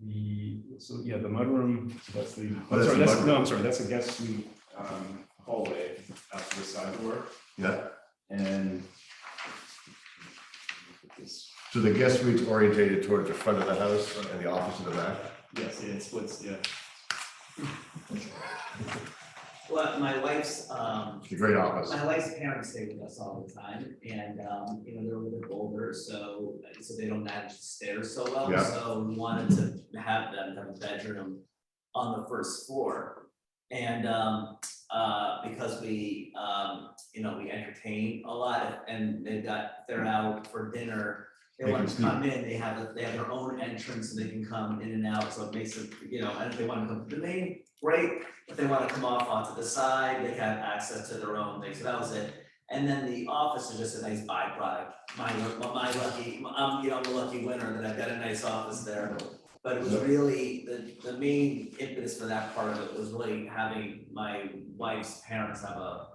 Speaker 14: The mudroom, that's the,
Speaker 5: Oh, that's the mudroom.
Speaker 14: no, I'm sorry, that's a guest suite hallway out to the side door
Speaker 5: Yeah,
Speaker 14: and.
Speaker 5: so the guest suite's orientated towards the front of the house and the office in the back?
Speaker 14: Yes, yeah, it splits, yeah.
Speaker 7: Well, my wife's,
Speaker 5: It's a great office.
Speaker 7: my wife's parents stay with us all the time, and, you know, they're a little bit older, so they don't manage the stairs so well.
Speaker 5: Yeah.
Speaker 7: So we wanted to have them have a bedroom on the first floor. And, because we, you know, we entertain a lot, and they're out for dinner. They
Speaker 5: They
Speaker 7: want
Speaker 5: can
Speaker 7: to come in, they have their own entrance, and they can come in and out, so it makes it, you know, and if they want to come to the main, great. If they want to come off onto the side, they have access to their own thing, so that was it. And then the office is just a nice byproduct. My lucky, you know, I'm a lucky winner that I've got a nice office there. But it was really, the main impetus for that part of it was really having my wife's parents have a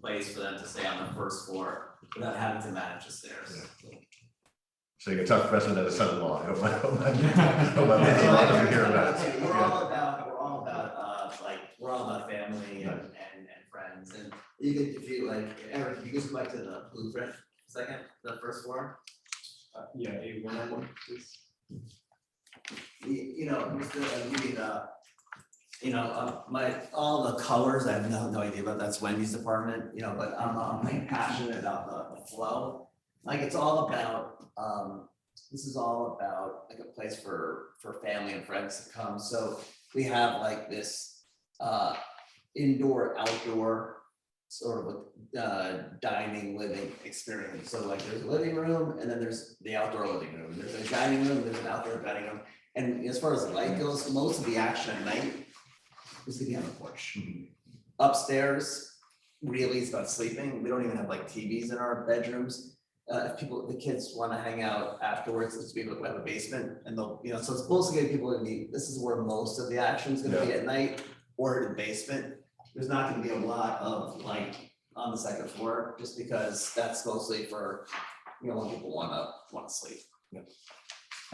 Speaker 7: place for them to stay on the first floor without having to manage the stairs.
Speaker 5: So you get tough precedent as a son-in-law. I hope my doesn't hear about it.
Speaker 7: We're all about, like, we're all about family and friends, and you could, if you like, Eric, if you just go back to the blueprint, second, the first floor.
Speaker 14: Yeah, A1, please.
Speaker 7: You know, just to give you the, you know, all the colors, I have no idea about, that's Wendy's department, you know, but I'm like passionate about the flow. Like, it's all about, this is all about like a place for family and friends to come. So we have like this indoor, outdoor sort of dining, living experience. So like there's a living room, and then there's the outdoor living room. There's a dining room, there's an outdoor dining room. And as far as light goes, most of the action at night is gonna be on the porch. Upstairs, really it's about sleeping. We don't even have like TVs in our bedrooms. If the kids wanna hang out afterwards, we have a basement, and they'll, you know, so it's mostly gonna be people gonna be, this is where most of the action's gonna be at night, or in the basement. There's not gonna be a lot of light on the second floor, just because that's mostly for, you know, when people wanna sleep.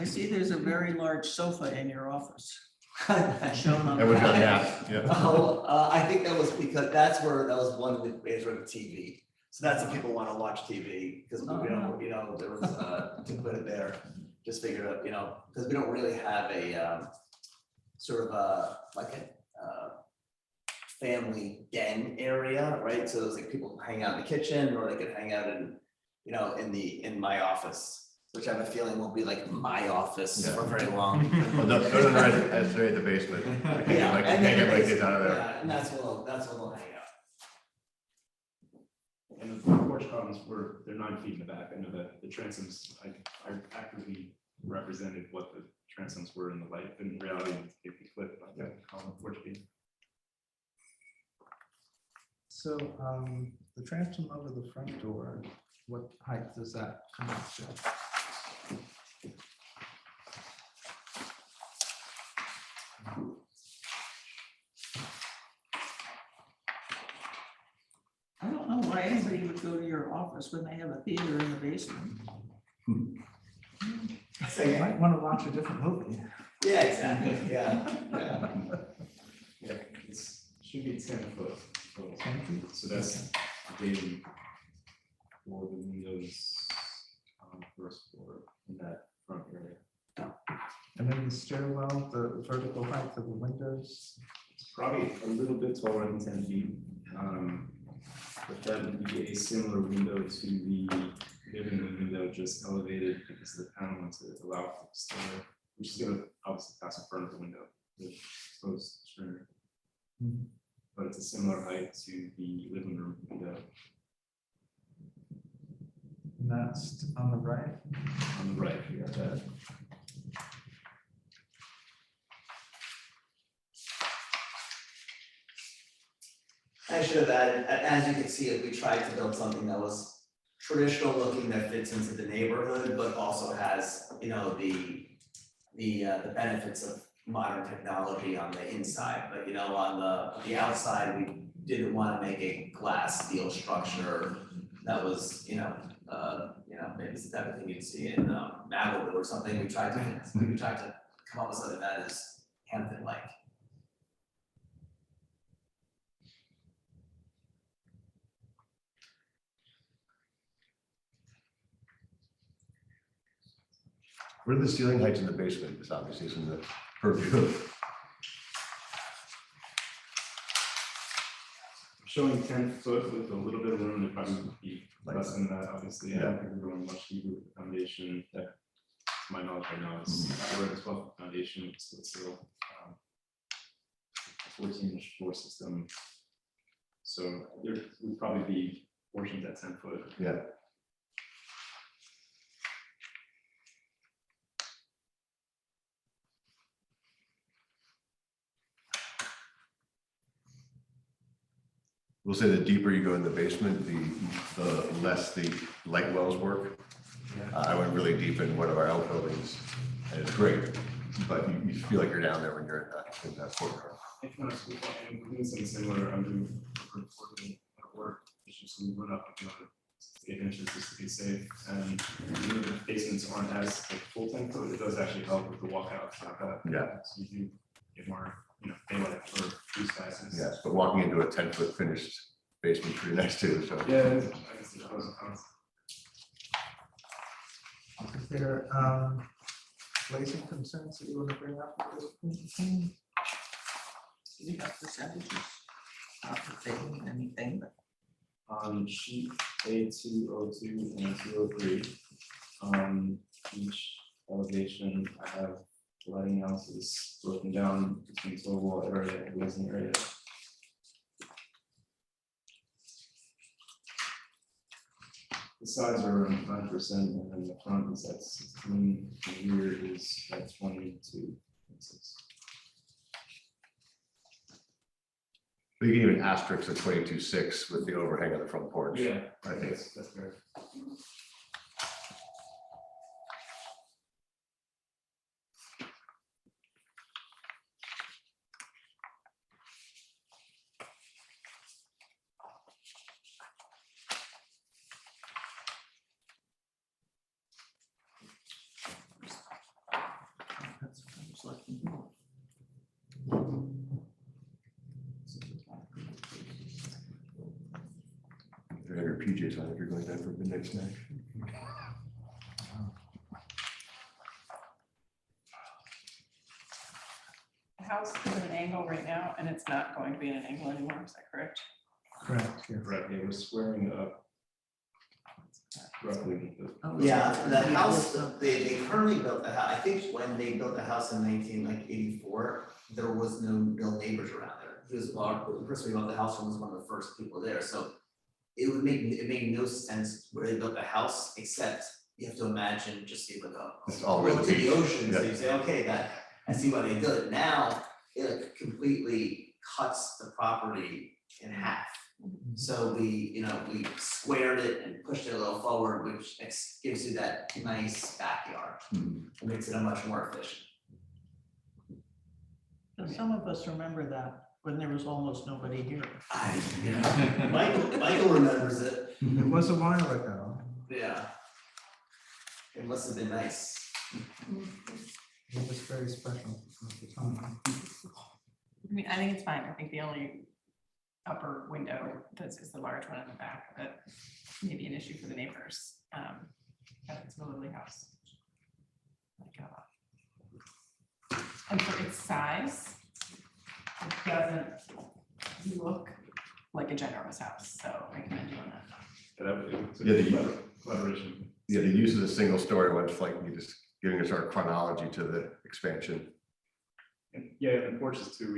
Speaker 12: I see there's a very large sofa in your office.
Speaker 7: Oh,
Speaker 12: Shown on.
Speaker 5: Everyone's got a
Speaker 12: the-
Speaker 5: nap, yeah.
Speaker 7: I think that was because that was one of the ways where the TV. So that's if people wanna watch TV, because we don't, you know, there was, to put it there, just figured out, you know, because we don't really have a, sort of like a, family den area, right? So it's like people hang out in the kitchen, or they could hang out in, you know, in my office, which I have a feeling will be like my office for very long.
Speaker 5: Well, no, that's right, the basement. I can't
Speaker 7: Yeah,
Speaker 5: get my kids out of there.
Speaker 7: Yeah, and that's where they'll hang out.
Speaker 14: And the porch columns they're 9 feet in the back. I know that the transoms, I accurately represented what the transoms were in the light, but in reality, if you flip like that column porch beam.
Speaker 1: So, the transom over the front door, what height does that come up to?
Speaker 12: I don't know why anybody would go to your office when they have a theater in the basement.
Speaker 1: You might want to watch a different movie.
Speaker 7: Yeah, exactly, yeah.
Speaker 14: Yeah, should be 10 foot. total.
Speaker 1: 10 feet?
Speaker 14: So that's dating for the windows on the first floor in that front area.
Speaker 1: And then the stairwell, the vertical height of the windows?
Speaker 14: It's probably a little bit taller than 10 feet. But that would be a similar window to the living room window, just elevated because of the panel to allow for the stair, which is gonna obviously pass in front of the window, the exposed string. But it's a similar height to the living room window
Speaker 1: And that's on the right?
Speaker 14: on the right.
Speaker 1: Okay.
Speaker 7: I should have added, as you can see, we tried to build something that was traditional looking, that fits into the neighborhood, but also has, you know, the benefits of modern technology on the inside, but you know, on the outside, we didn't want to make a glass steel structure that was, maybe it's the type of thing you'd see in Malibu or something. We tried to come up with something that is Hampton-like.
Speaker 5: What are the ceiling heights in the basement? This obviously is in the purview of.
Speaker 14: Showing 10 foot with a little bit of room, it probably would be less than that, obviously. I don't think we're going much deeper with the foundation. That, to my knowledge right now, is we're at a 12 foundation, so it's still 14-inch floor system. So there would probably be portions at 10 foot.
Speaker 5: Yeah. We'll say the deeper you go in the basement, the less the light wells work. I went really deep in one of our outbuildings, and it's great, but you feel like you're down there when you're in that courtyard.
Speaker 14: If you want to speak on doing something similar, I'm doing at work, it's just we run up another 8 inches just to be safe. And even if the basements aren't as like full 10 foot, it does actually help with the walkout.
Speaker 5: Yeah.
Speaker 14: So you do get more, daylight for blue skies.
Speaker 5: Yes, but walking into a 10-foot finished basement pretty nice too, so.
Speaker 14: Yeah, I guess there's pros and cons.
Speaker 1: Is there blazing concerns that you want to bring up at this point?
Speaker 12: Do you have percentages? Not that they mean anything, but
Speaker 14: On sheet A202 and 203, each elevation, I have lighting houses broken down between total wall area and glazing area. The sides are around 5%, and then the front is at 16, the rear is at 22.
Speaker 5: But you can even asterisk a 22.6 with the overhang of the front porch.
Speaker 14: Yeah,
Speaker 5: I think.
Speaker 14: that's fair.
Speaker 12: that's what I was looking for.
Speaker 5: If you have your PJs on, if you're going down for midnight snack.
Speaker 4: The house is at an angle right now, and it's not going to be at an angle anymore, is that correct?
Speaker 1: Correct, yes.
Speaker 14: Right, yeah, we're squaring up roughly.
Speaker 12: Oh,
Speaker 7: Yeah, the house, they currently built the house, I think when they built the house in 1984, there was no real neighbors around there. He was, the person who built the house was one of the first people there, so it made no sense where they built the house, except you have to imagine just see like
Speaker 5: It's
Speaker 7: a
Speaker 5: all
Speaker 7: road to the
Speaker 5: beach.
Speaker 7: ocean, so
Speaker 5: Yeah.
Speaker 7: you say, okay, that, I see why they did it. Now, it completely cuts the property in half. So we squared it and pushed it a little forward, which gives you that nice backyard. It makes it a much more efficient.
Speaker 12: And some of us remember that when there was almost nobody here.
Speaker 7: Michael remembers it,
Speaker 1: It was a while ago.
Speaker 7: yeah. It must have been nice.
Speaker 1: It was very special at the time.
Speaker 4: I mean, I think it's fine. I think the only upper window is the large one in the back, but maybe an issue for the neighbors. But it's a lovely house. Like, and for its size, it doesn't look like a generous house, so I commend you on that.
Speaker 14: Collaboration.
Speaker 5: Yeah, the use of the single story was like you just giving us our chronology to the expansion.
Speaker 14: And yeah, and porches too,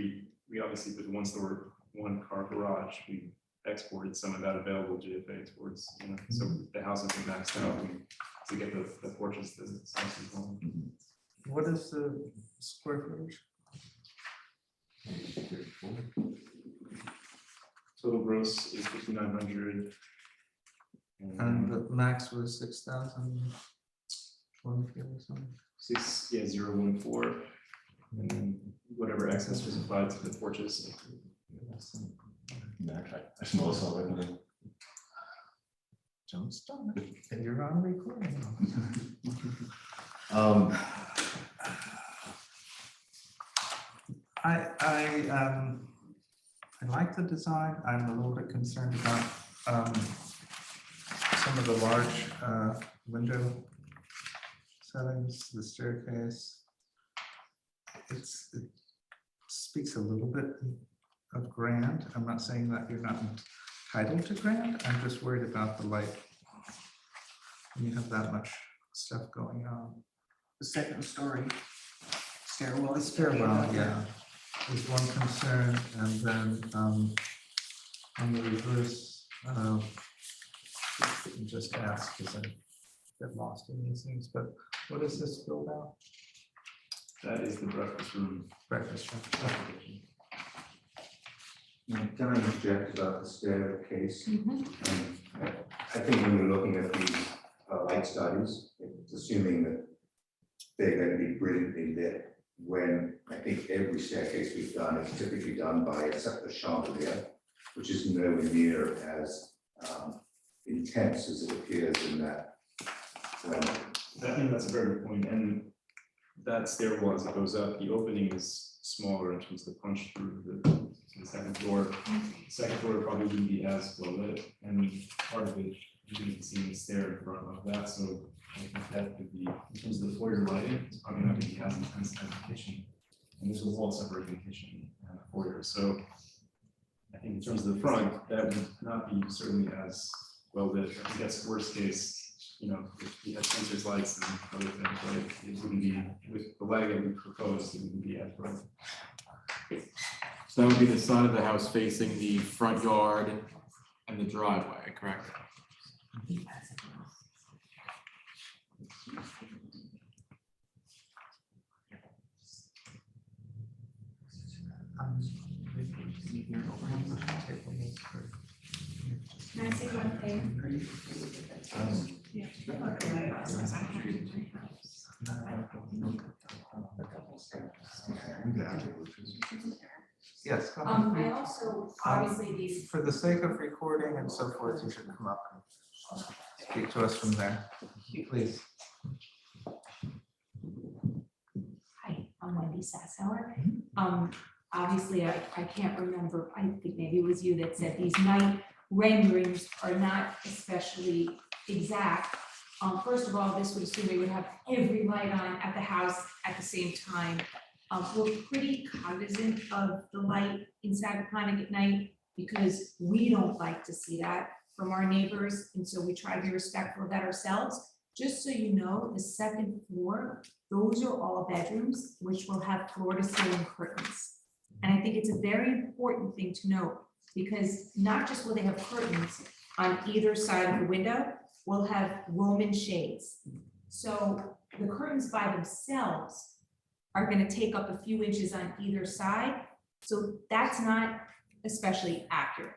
Speaker 14: we obviously with one car garage, we exported some of that available GFA towards, so the house has been maxed out and to get the porches to the size we want.
Speaker 1: What is the square footage?
Speaker 14: Total gross is 5,900.
Speaker 1: And the max was 6,000. 24 or something.
Speaker 14: 014, and then whatever excess was applied to the porches.
Speaker 5: Max, I smell something.
Speaker 1: Don't stop it. And you're on recording. I like the design. I'm a little bit concerned about some of the large window settings, the staircase. It speaks a little bit of grand. I'm not saying that you're not entitled to grand. I'm just worried about the light. When you have that much stuff going on.
Speaker 12: The second story stairwell.
Speaker 1: The stairwell, yeah, is one concern, and then on the reverse, just ask, because I get lost in these things, but what is this build out?
Speaker 14: That is the breakfast room.
Speaker 1: Breakfast room.
Speaker 6: Can I object about the staircase? I think when we're looking at these light studies, it's assuming that they're going to be brilliantly lit, when I think every staircase we've done is typically done by a chandelier, which is nowhere near as intense as it appears in that.
Speaker 14: I think that's a very good point, and that stairwell as it goes up, the opening is smaller in terms of the punch through the second floor. The second floor probably wouldn't be as well lit, and part of it, you can see the stair in front of that, so I think that could be, in terms of the foyer lighting, it's probably not going to be as intense as the kitchen. And there's a wall separating the kitchen and the foyer, so I think in terms of the front, that would not be certainly as well lit. I think that's worst case, you know, if you had sensors lights and other things, right? It wouldn't be, with the lighting that we proposed, it wouldn't be as bright.
Speaker 8: So that would be the side of the house facing the front yard and the driveway, correct?
Speaker 9: Can I say one thing?
Speaker 1: Yes, go ahead.
Speaker 9: I also, obviously, these,
Speaker 1: For the sake of recording and so forth, you should come up and speak to us from there, please.
Speaker 9: hi, I'm Wendy Sassauer. Obviously, I can't remember, I think maybe it was you that said these night renderings are not especially exact. First of all, this would assume we would have every light on at the house at the same time. We're pretty cognizant of the light inside the Conic at night because we don't like to see that from our neighbors. And so we try to be respectful of that ourselves. Just so you know, the second floor, those are all bedrooms, which will have floor to ceiling curtains. And I think it's a very important thing to note because not just will they have curtains on either side of the window, we'll have Roman shades. So the curtains by themselves are going to take up a few inches on either side. So that's not especially accurate.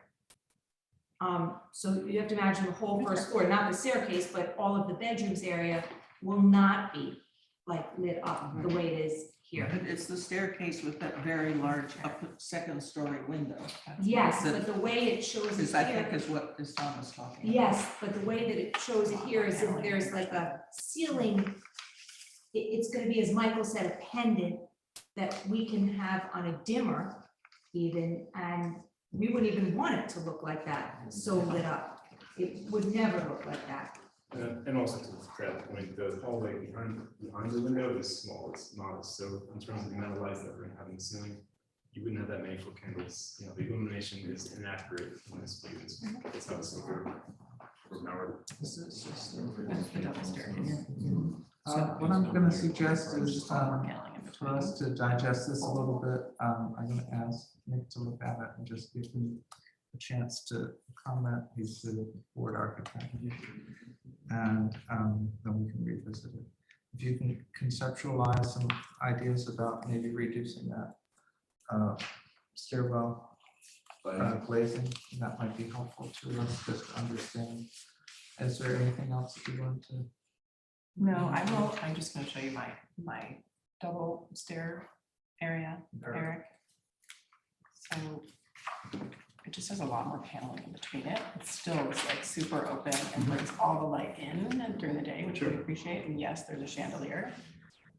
Speaker 9: So you have to imagine the whole first floor, not the staircase, but all of the bedrooms area will not be like lit up the way it is here.
Speaker 12: But it's the staircase with that very large second story window.
Speaker 9: Yes, but the way it shows it
Speaker 12: Is I
Speaker 9: here.
Speaker 12: think is what this Tom was talking about.
Speaker 9: Yes, but the way that it shows it here is if there's like a ceiling, it's gonna be, as Michael said, a pendant that we can have on a dimmer even, and we wouldn't even want it to look like that, so lit up. It would never look like that.
Speaker 14: And also to that point, the hallway behind the window is small, it's not, so in terms of the amount of lights that we're gonna have in the ceiling, you wouldn't have that many foot candles, you know, the illumination is inaccurate in this view, it's not so good.
Speaker 1: What I'm going to suggest is for us to digest this a little bit. I'm going to ask Nick to look at it and just give him a chance to comment. He's the board architect. And then we can revisit it. If you can conceptualize some ideas about maybe reducing that stairwell glazing, that might be helpful to us just to understand. Is there anything else that you want to?
Speaker 4: No, I will, I'm just gonna show you my double stair area, Eric. So it just has a lot more paneling in between it. It still is like super open and brings all the light in during the day, which we appreciate. And yes, there's a chandelier,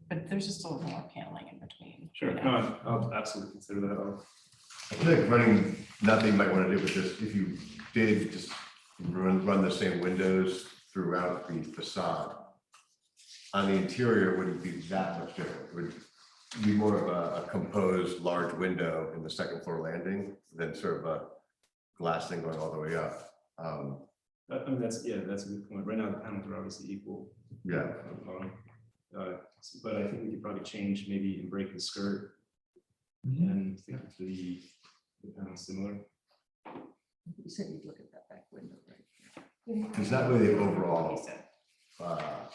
Speaker 4: but there's just a little more paneling in between.
Speaker 14: Sure, no, I'll absolutely consider that.
Speaker 5: I feel like running, nothing you might want to do with this, if you did just run the same windows throughout the facade. on the interior, it wouldn't be that much different. It would be more of a composed large window in the second floor landing than sort of a glass thing going all the way up.
Speaker 14: I mean, that's a good point. Right now, the panels are obviously equal.
Speaker 5: Yeah.
Speaker 14: on the bottom. But I think we could probably change, maybe and break the skirt and think of the panel similar.
Speaker 12: You said you'd look at that back window, right?
Speaker 5: Because that way the overall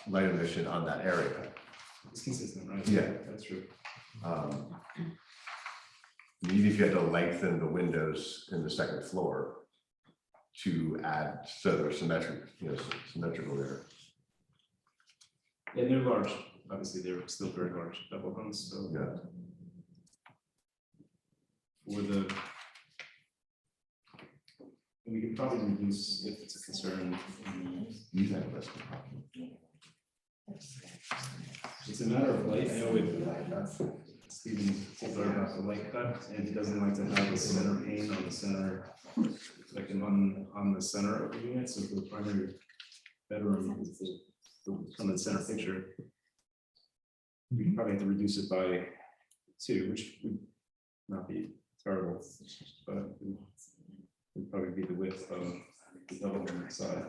Speaker 5: light emission on that area.
Speaker 14: It's consistent, right?
Speaker 5: Yeah.
Speaker 14: That's true.
Speaker 5: Even if you had to lengthen the windows in the second floor to add, so they're symmetrical there.
Speaker 14: Yeah, they're large. Obviously, they're still very large double hunts. So
Speaker 5: Yeah.
Speaker 14: for the, we could probably reduce if it's a concern.
Speaker 5: You think that's the problem?
Speaker 14: It's a matter of light. I know Stephen told her about the light cut, and he doesn't like to have the center pane on the center, like on the center of the unit. So for the primary bedroom is from the center picture, we can probably have to reduce it by 2, which would not be terrible, but it would probably be the width of the double side.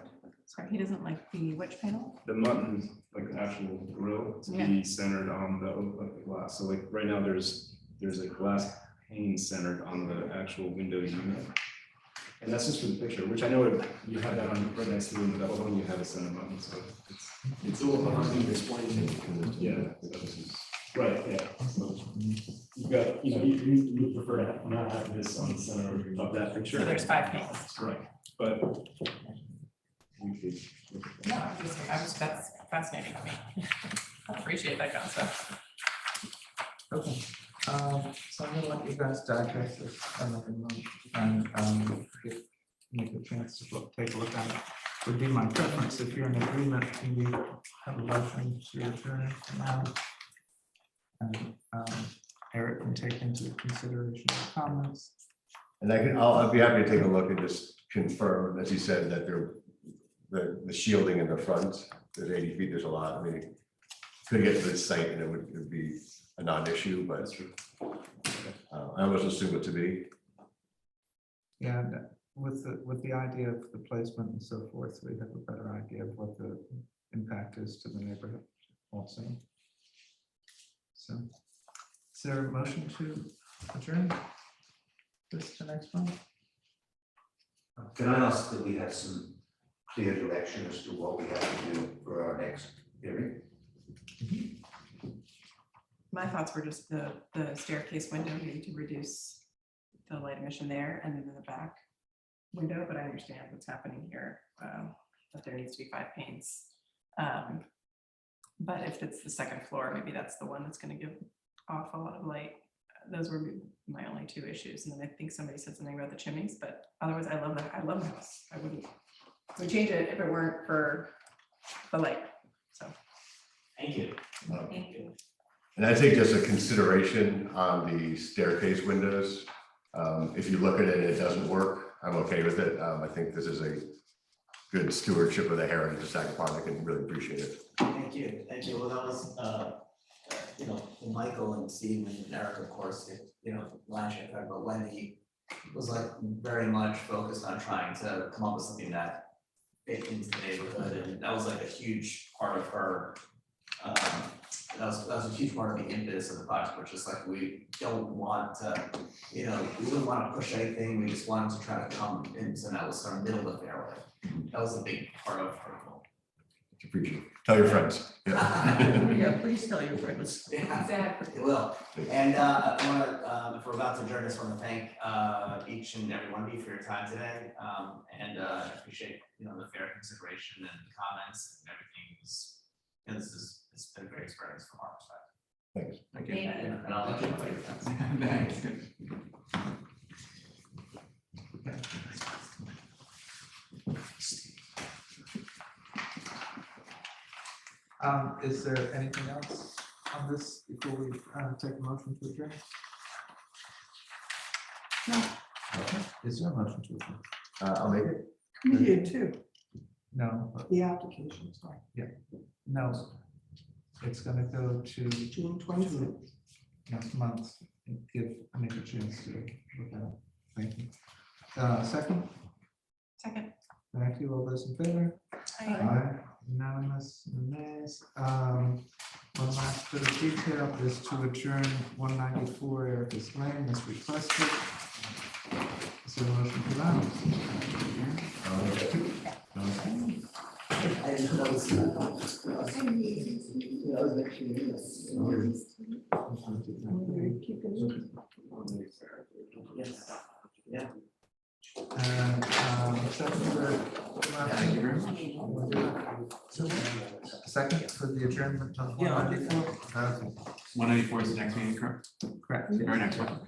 Speaker 4: Sorry, he doesn't like the which panel?
Speaker 14: The mutton, like the actual grill, to be centered on the glass. So like right now, there's a glass pane centered on the actual window unit. And that's just for the picture, which I know you have that on right next to the double one, you have a center mutton, so it's all behind you explaining. Yeah. Right, yeah. So you've got, you prefer to not have this on the center of that picture.
Speaker 4: So there's 5 panes.
Speaker 14: Right, but we could.
Speaker 4: No, that's fascinating to me. I appreciate that concept.
Speaker 1: Okay, so I'm gonna let you guys digest this another month and make a chance to take a look at it. Would be my preference if you're in agreement, can we have a motion to adjourn now? And Eric can take into consideration the comments.
Speaker 5: And I'll be happy to take a look and just confirm, as you said, that the shielding in the front, there's 80 feet, there's a lot. I mean, could get to this site and it would be a non-issue, but
Speaker 14: That's true.
Speaker 5: I almost assume it to be.
Speaker 1: Yeah, and with the idea of the placement and so forth, we have a better idea of what the impact is to the neighborhood also. So, is there a motion to adjourn this to next month?
Speaker 6: Can I ask that we have some clear direction as to what we have to do for our next hearing?
Speaker 4: My thoughts were just the staircase window, maybe to reduce the light emission there and then in the back window, but I understand what's happening here, that there needs to be 5 panes. But if it's the second floor, maybe that's the one that's going to give off a lot of light. Those were my only 2 issues. And then I think somebody said something about the chimneys, but otherwise I love the house. I would change it if it weren't for the light. So.
Speaker 7: Thank you.
Speaker 9: Thank you.
Speaker 5: And I think just a consideration on the staircase windows. If you look at it and it doesn't work, I'm okay with it. I think this is a good stewardship of the heritage of Sagaponic and really appreciate it.
Speaker 7: Thank you. Well, that was, Michael and Steve and Eric, of course, last year, but Wendy was like very much focused on trying to come up with something that fit into the neighborhood, and that was like a huge part of her. That was a huge part of the impetus of the project, which is like, we don't want to, we wouldn't want to push anything. We just wanted to try to come into that was sort of middle of the fairway. That was a big part of her goal.
Speaker 5: Appreciate it. Tell your friends. Yeah.
Speaker 12: Yeah, please tell your friends.
Speaker 7: Exactly. It will. And I want to, if we're about to adjourn, I just want to thank each and every one of you for your time today. And I appreciate, the fair consideration and the comments and everything. It's been a great experience from our perspective.
Speaker 5: Thanks.
Speaker 9: Thank you.
Speaker 7: And I'll let you know your friends.
Speaker 1: Is there anything else on this before we take a motion to adjourn? No. Okay. Is there a motion to adjourn?
Speaker 5: I'll make it.
Speaker 12: We did too.
Speaker 1: No. But
Speaker 12: The application, sorry.
Speaker 1: yeah. No. it's gonna go to
Speaker 12: June 20th.
Speaker 1: next month. Give Nick a chance to look at it. Thank you. Second,
Speaker 4: Second.
Speaker 1: thank you. All those in favor? Aye. Unanimous, no nays. One last bit of detail is to adjourn 194 Erica's Lane as requested. Is there a motion for that?
Speaker 7: Yeah.
Speaker 1: And second for
Speaker 8: Thank you very much.
Speaker 1: second for the adjournment of
Speaker 12: Yeah, I'll do
Speaker 1: 194. Okay,
Speaker 8: 194 is the next meeting, correct?
Speaker 1: correct.
Speaker 8: Or next one?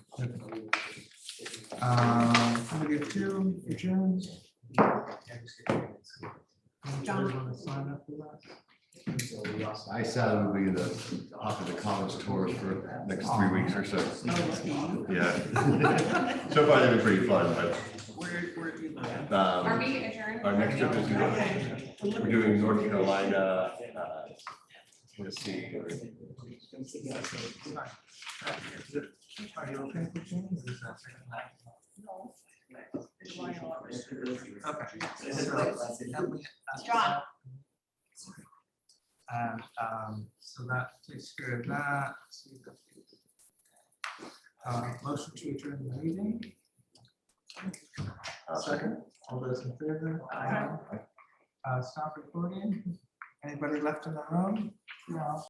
Speaker 1: Committee of two, adjourned. Anybody want to sign up for that?
Speaker 5: I said we will be the, offer the College tour for the next 3 weeks or so. Yeah. So far, they've been pretty fun, but.
Speaker 12: Where do you?
Speaker 5: Are
Speaker 9: we adjourned?
Speaker 5: Our next trip is, we're doing North Carolina, let's see.
Speaker 1: Are you okay for June? Or is that second night? Okay.
Speaker 9: John.
Speaker 1: And so that takes care of that. Motion to adjourn the meeting. Second, all those in favor? Aye. Stop recording. Anybody left in the room? No.